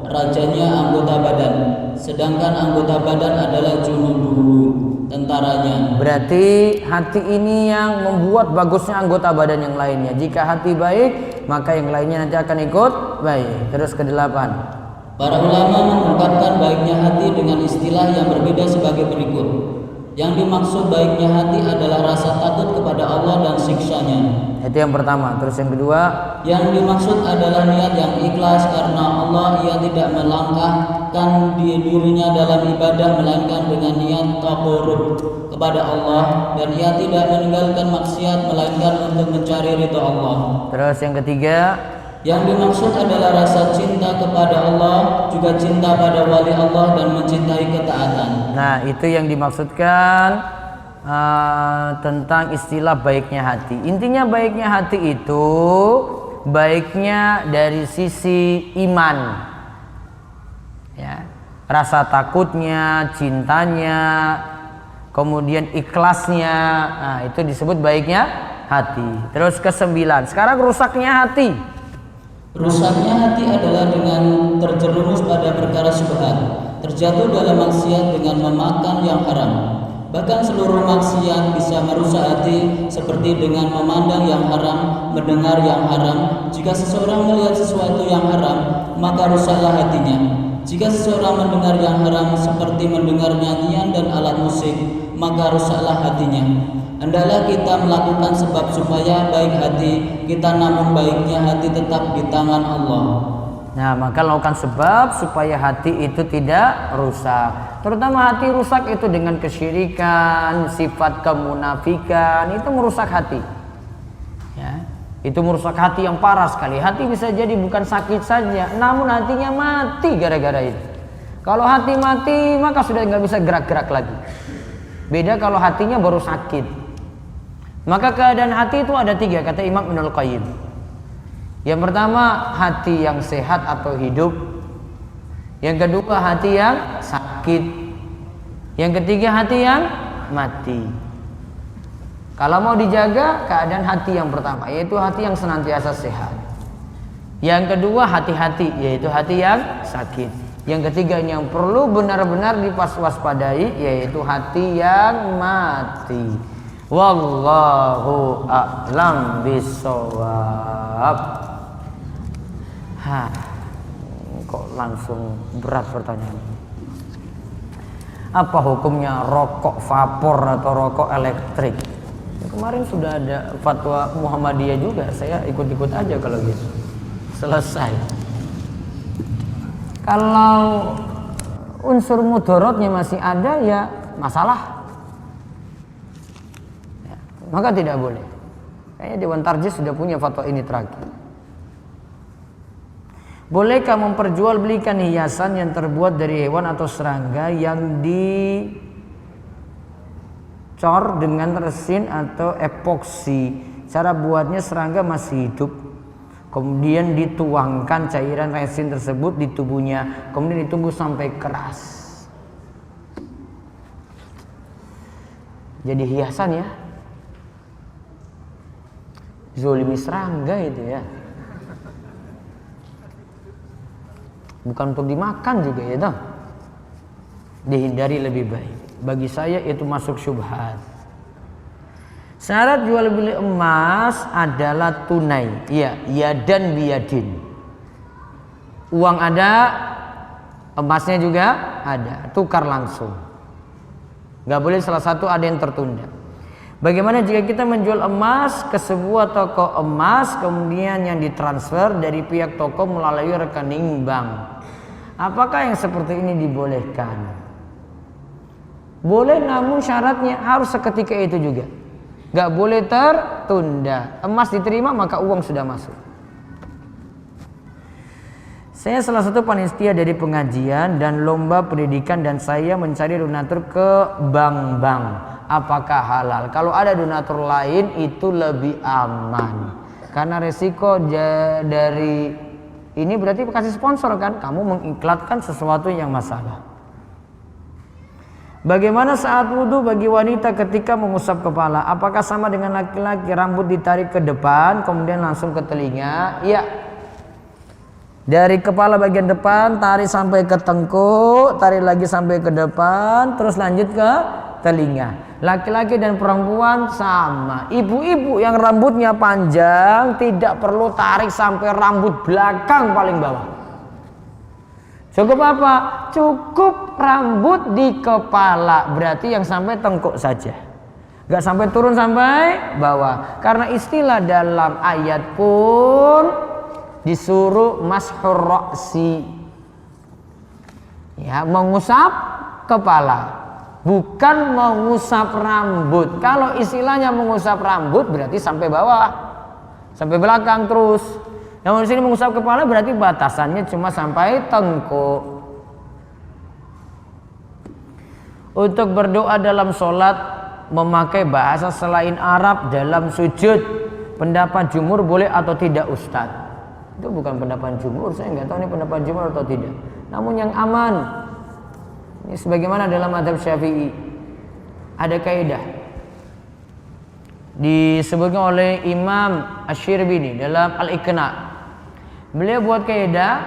rajanya anggota badan, sedangkan anggota badan adalah junuduhu, tentaranya. berarti hati ini yang membuat bagusnya anggota badan yang lainnya. Jika hati baik, maka yang lainnya nanti akan ikut baik. Terus kedelapan, Para ulama mengungkapkan baiknya hati dengan istilah yang berbeda sebagai berikut. Yang dimaksud baiknya hati adalah rasa takut kepada Allah dan siksanya. itu yang pertama. Terus yang kedua, Yang dimaksud adalah niat yang ikhlas karena Allah. Ia tidak melangkahkan dirinya dalam ibadah melainkan dengan niat taqarrub kepada Allah, dan ia tidak meninggalkan maksiat melainkan untuk mencari ridha Allah. terus yang ketiga, Yang dimaksud adalah rasa cinta kepada Allah, juga cinta pada wali Allah dan mencintai ketaatan. nah itu yang dimaksudkan tentang istilah baiknya hati. Intinya baiknya hati itu baiknya dari sisi iman, ya, rasa takutnya, cintanya, kemudian ikhlasnya. Nah itu disebut baiknya hati. Terus kesembilan, sekarang rusaknya hati. Rusaknya hati adalah dengan terjerumus pada perkara syubhat, terjatuh dalam maksiat dengan memakan yang haram. Bahkan seluruh maksiat bisa merusak hati, seperti dengan memandang yang haram, mendengar yang haram. Jika seseorang melihat sesuatu yang haram, maka rusaklah hatinya. Jika seseorang mendengar yang haram, seperti mendengar nyanyian dan alat musik, maka rusaklah hatinya. Hendaklah kita melakukan sebab supaya baik hati kita, namun baiknya hati tetap di tangan Allah. Nah, maka lakukan sebab supaya hati itu tidak rusak. Terutama hati rusak itu dengan kesyirikan, sifat kemunafikan, itu merusak hati. Ya, itu merusak hati yang parah sekali. Hati bisa jadi bukan sakit saja, namun hatinya mati gara-gara itu. Kalau hati mati, maka sudah nggak bisa gerak-gerak lagi. Beda kalau hatinya baru sakit. Maka keadaan hati itu ada tiga, kata Imam Ibnul Qayyim. Yang pertama, hati yang sehat atau hidup. Yang kedua, hati yang sakit. Yang ketiga hati yang mati. Kalau mau dijaga keadaan hati yang pertama, yaitu hati yang senantiasa sehat. Yang kedua hati-hati, yaitu hati yang sakit. Yang ketiga yang perlu benar-benar diwaspadai, yaitu hati yang mati. Wallahu a'lam bishawab. Kok langsung berat pertanyaan. Apa hukumnya rokok vapor atau rokok elektrik? Kemarin sudah ada fatwa Muhammadiyah juga, saya ikut-ikut aja kalau gitu. Selesai. Kalau unsur mudorotnya masih ada ya masalah, ya, maka tidak boleh. Kayaknya Dewan Tarjih sudah punya fatwa ini terakhir. Bolehkah memperjualbelikan hiasan yang terbuat dari hewan atau serangga yang dicor dengan resin atau epoksi? Cara buatnya serangga masih hidup, kemudian dituangkan cairan resin tersebut di tubuhnya, kemudian ditunggu sampai keras. Jadi hiasan ya. Zolimi serangga itu ya. Bukan untuk dimakan juga ya toh. Dihindari lebih baik. Bagi saya itu masuk syubhat. Syarat jual beli emas adalah tunai. Iya, yadan biyadin. Uang ada, emasnya juga ada. Tukar langsung. Gak boleh salah satu ada yang tertunda. Bagaimana jika kita menjual emas ke sebuah toko emas, kemudian yang ditransfer dari pihak toko melalui rekening bank? Apakah yang seperti ini dibolehkan? Boleh, namun syaratnya harus seketika itu juga. Gak boleh tertunda. Emas diterima maka uang sudah masuk. Saya salah satu panitia dari pengajian dan lomba pendidikan, dan saya mencari donatur ke bank-bank. Apakah halal? Kalau ada donatur lain itu lebih aman, karena resiko dari ini berarti kasih sponsor kan, kamu mengiklankan sesuatu yang masalah. Bagaimana saat wudhu bagi wanita ketika mengusap kepala? Apakah sama dengan laki-laki? Rambut ditarik ke depan kemudian langsung ke telinga? Iya. Dari kepala bagian depan tarik sampai ke tengkuk, tarik lagi sampai ke depan, terus lanjut ke telinga. Laki-laki dan perempuan sama. Ibu-ibu yang rambutnya panjang tidak perlu tarik sampai rambut belakang paling bawah. Cukup apa? Cukup rambut di kepala, berarti yang sampai tengkuk saja, gak sampai turun sampai bawah. Karena istilah dalam ayat pun disuruh mashur ra'si, ya, mengusap kepala, bukan mengusap rambut. Kalau istilahnya mengusap rambut berarti sampai bawah, sampai belakang terus. Namun di sini mengusap kepala berarti batasannya cuma sampai tengkuk. Untuk berdoa dalam sholat memakai bahasa selain Arab dalam sujud, pendapat jumhur boleh atau tidak Ustadz? Itu bukan pendapat jumhur, saya nggak tahu ini pendapat jumhur atau tidak. Namun yang aman, ini sebagaimana dalam mazhab Syafi'i ada kaidah disebutkan oleh Imam Asy-Syirbini dalam Al-Iqna. Beliau buat kaidah,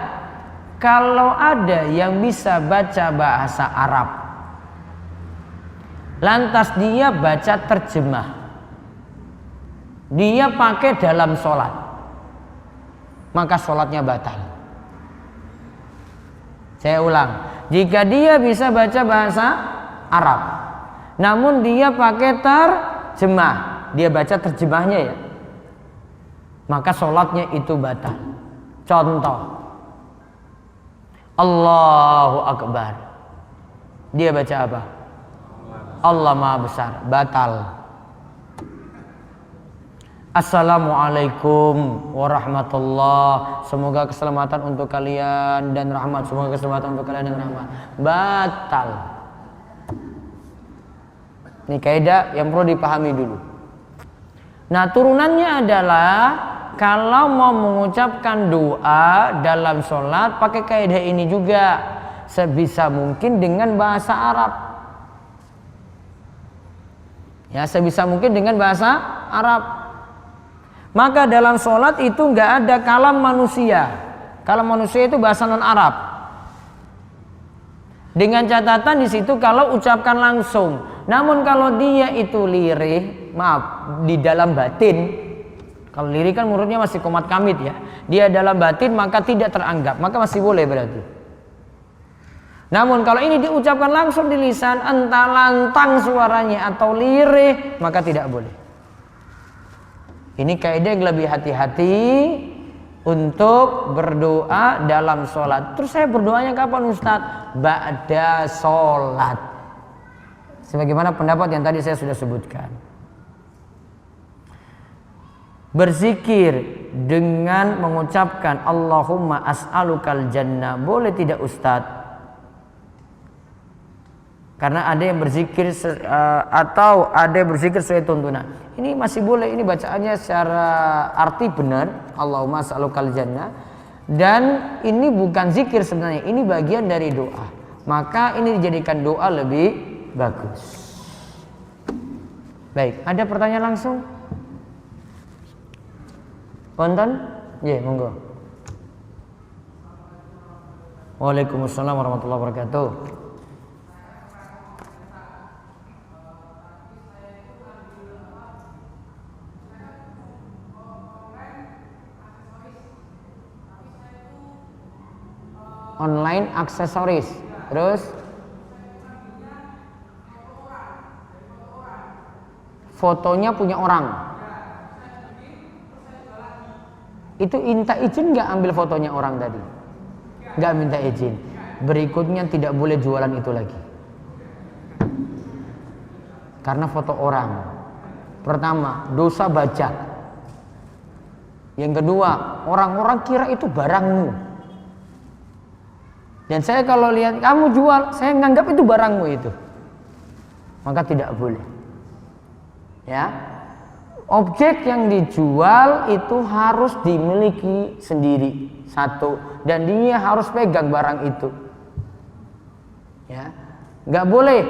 kalau ada yang bisa baca bahasa Arab lantas dia baca terjemah, dia pakai dalam sholat, maka sholatnya batal. Saya ulang, jika dia bisa baca bahasa Arab namun dia pakai terjemah, dia baca terjemahnya ya, maka sholatnya itu batal. Contoh, Allahu Akbar, dia baca apa? Allah Maha Besar, batal. Assalamualaikum warahmatullah, semoga keselamatan untuk kalian dan rahmat, semoga keselamatan untuk kalian dan rahmat, batal. Ini kaidah yang perlu dipahami dulu. Nah, turunannya adalah kalau mau mengucapkan doa dalam sholat pakai kaidah ini juga, sebisa mungkin dengan bahasa Arab. Ya, sebisa mungkin dengan bahasa Arab. Maka dalam sholat itu nggak ada kalam manusia. Kalam manusia itu bahasa non Arab. Dengan catatan di situ kalau ucapkan langsung. Namun kalau dia itu lirih, maaf, di dalam batin. Kalau lirih kan menurutnya masih komat kamit ya. Dia dalam batin maka tidak teranggap, maka masih boleh berarti. Namun kalau ini diucapkan langsung di lisan, entah lantang suaranya atau lirih, maka tidak boleh. Ini kaidah yang lebih hati-hati untuk berdoa dalam sholat. Terus saya berdoanya kapan Ustadz? Ba'da sholat. Sebagaimana pendapat yang tadi saya sudah sebutkan. Berzikir dengan mengucapkan Allahumma as'alukal jannah boleh tidak Ustadz? Karena ada yang berzikir atau ada yang berzikir sesuai tuntunan. Ini masih boleh, ini bacaannya secara arti benar, Allahumma as'alukal jannah. Dan ini bukan zikir sebenarnya, ini bagian dari doa. Maka ini dijadikan doa lebih bagus. Baik, ada pertanyaan langsung? Ponton? Ya, monggo. Waalaikumsalam warahmatullahi wabarakatuh. Online aksesoris, terus fotonya punya orang, itu minta izin nggak ambil fotonya orang tadi? Nggak minta izin. Berikutnya tidak boleh jualan itu lagi, karena foto orang. Pertama, dosa bajak. Yang kedua, orang-orang kira itu barangmu. Dan saya kalau lihat kamu jual, saya nganggap itu barangmu itu. Maka tidak boleh. Ya. Objek yang dijual itu harus dimiliki sendiri, satu, dan dia harus pegang barang itu. Ya. Nggak boleh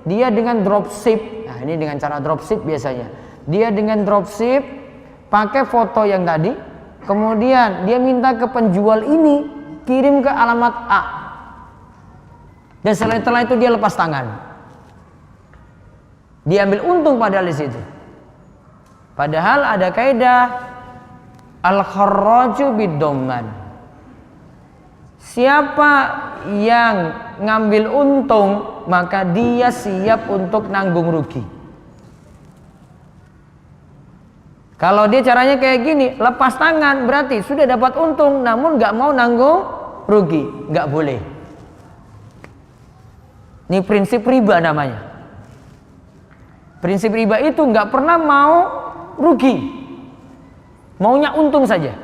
dia dengan dropship. Nah, ini dengan cara dropship biasanya. Dia dengan dropship pakai foto yang tadi, kemudian dia minta ke penjual ini kirim ke alamat A. Dan setelah itu dia lepas tangan. Dia ambil untung padahal di situ. Padahal ada kaidah al-kharraju bid-dhamman. Siapa yang ngambil untung, maka dia siap untuk nanggung rugi. Kalau dia caranya kayak gini, lepas tangan, berarti sudah dapat untung namun gak mau nanggung rugi. Gak boleh. Ini prinsip riba namanya. Prinsip riba itu nggak pernah mau rugi, maunya untung saja.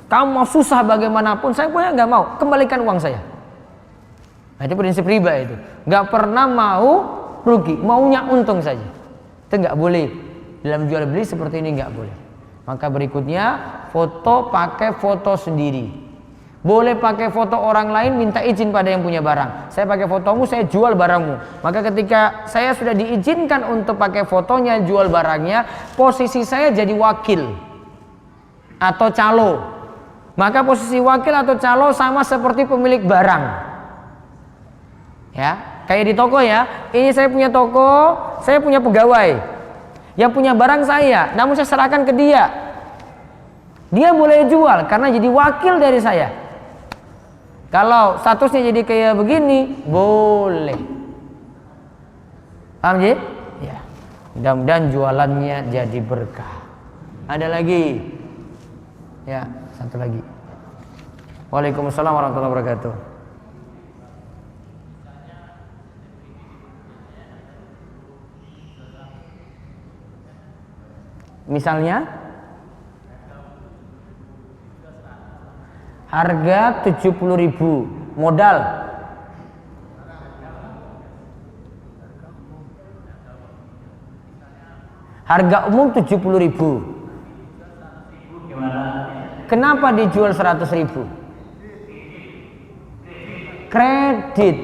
Kamu mau susah bagaimanapun, saya punya nggak mau, kembalikan uang saya. Nah, itu prinsip riba itu. Nggak pernah mau rugi, maunya untung saja. Itu nggak boleh. Dalam jual beli seperti ini nggak boleh. Maka berikutnya foto pakai foto sendiri. Boleh pakai foto orang lain, minta izin pada yang punya barang. Saya pakai fotomu, saya jual barangmu. Maka ketika saya sudah diizinkan untuk pakai fotonya, jual barangnya, posisi saya jadi wakil atau calo. Maka posisi wakil atau calo sama seperti pemilik barang. Ya, kayak di toko ya. Ini saya punya toko, saya punya pegawai. Yang punya barang saya, namun saya serahkan ke dia. Dia boleh jual karena jadi wakil dari saya. Kalau statusnya jadi kayak begini, boleh. Paham ji? Ya. Mudah-mudahan jualannya jadi berkah. Ada lagi? Ya, satu lagi. Waalaikumsalam warahmatullahi wabarakatuh. Misalnya harga 70.000 modal. Harga umum 70.000. Kenapa dijual 100.000? Kredit.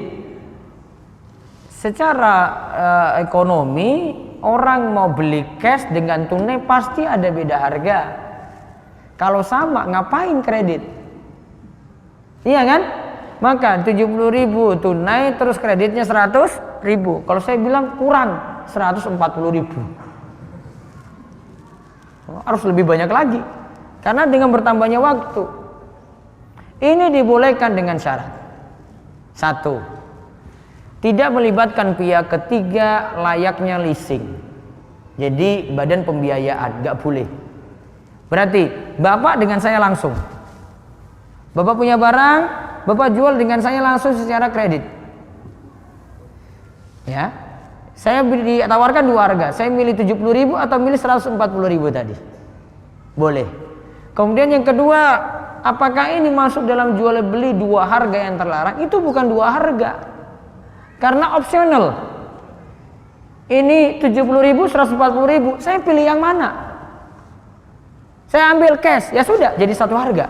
Secara ekonomi orang mau beli cash dengan tunai pasti ada beda harga. Kalau sama ngapain kredit? Iya kan? Maka 70.000 tunai terus kreditnya 100.000. Kalau saya bilang kurang 140.000. Harus lebih banyak lagi. Karena dengan bertambahnya waktu. Ini dibolehkan dengan syarat. 1. Tidak melibatkan pihak ketiga layaknya leasing. Jadi badan pembiayaan gak boleh. Berarti Bapak dengan saya langsung. Bapak punya barang, Bapak jual dengan saya langsung secara kredit. Ya. Saya ditawarkan dua harga. Saya milih 70.000 atau milih 140.000 tadi. Boleh. Kemudian yang kedua, apakah ini masuk dalam jual beli dua harga yang terlarang? Itu bukan dua harga. Karena opsional. Ini 70.000, 140.000. Saya pilih yang mana? Saya ambil cash, ya sudah, jadi satu harga.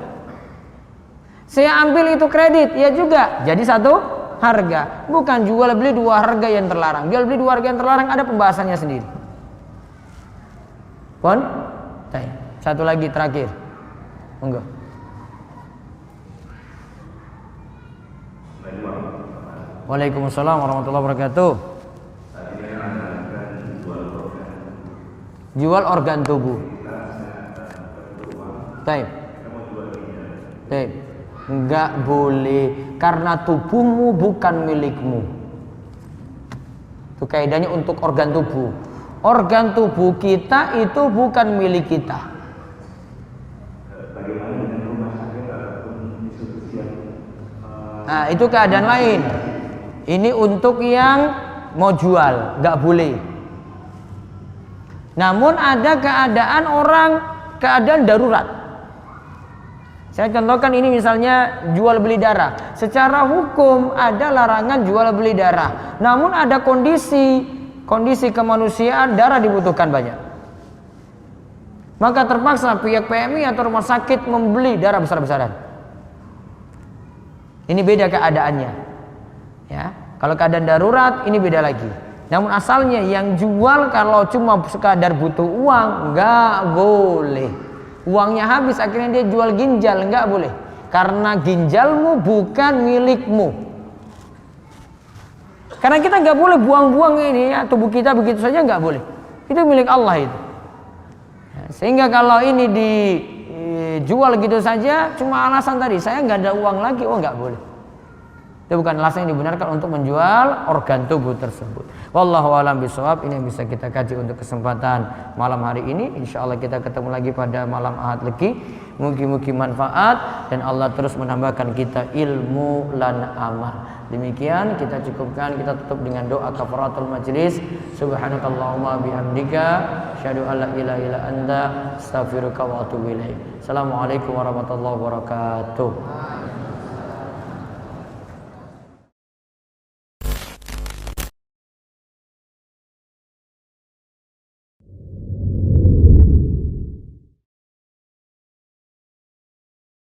Saya ambil itu kredit, ya juga, jadi satu harga. Bukan jual beli dua harga yang terlarang. Jual beli dua harga yang terlarang ada pembahasannya sendiri. Pon? Satu lagi terakhir. Monggo. Waalaikumsalam warahmatullahi wabarakatuh. Jual organ tubuh. Baik. Enggak boleh karena tubuhmu bukan milikmu. Itu kaidahnya untuk organ tubuh. Organ tubuh kita itu bukan milik kita. Nah, itu keadaan lain. Ini untuk yang mau jual, enggak boleh. Namun ada keadaan darurat. Saya contohkan ini misalnya jual beli darah. Secara hukum ada larangan jual beli darah. Namun ada kondisi kemanusiaan darah dibutuhkan banyak. Maka terpaksa pihak PMI atau rumah sakit membeli darah besar-besaran. Ini beda keadaannya. Ya, kalau keadaan darurat ini beda lagi. Namun asalnya yang jual kalau cuma sekadar butuh uang enggak boleh. Uangnya habis akhirnya dia jual ginjal, enggak boleh. Karena ginjalmu bukan milikmu. Karena kita enggak boleh buang-buang ini ya, tubuh kita begitu saja enggak boleh. Itu milik Allah itu. Sehingga kalau ini dijual gitu saja cuma alasan tadi saya enggak ada uang lagi, oh enggak boleh. Itu bukan alasan yang dibenarkan untuk menjual organ tubuh tersebut. Wallahu a'lam bishawab. Ini yang bisa kita kaji untuk kesempatan malam hari ini. Insyaallah kita ketemu lagi pada malam Ahad lagi. Mugi-mugi manfaat dan Allah terus menambahkan kita ilmu lan amal. Demikian kita cukupkan, kita tutup dengan doa kafaratul majlis. Subhanakallahumma bihamdika asyhadu an la ilaha illa anta astaghfiruka wa atubu ilaik. Assalamualaikum warahmatullahi wabarakatuh.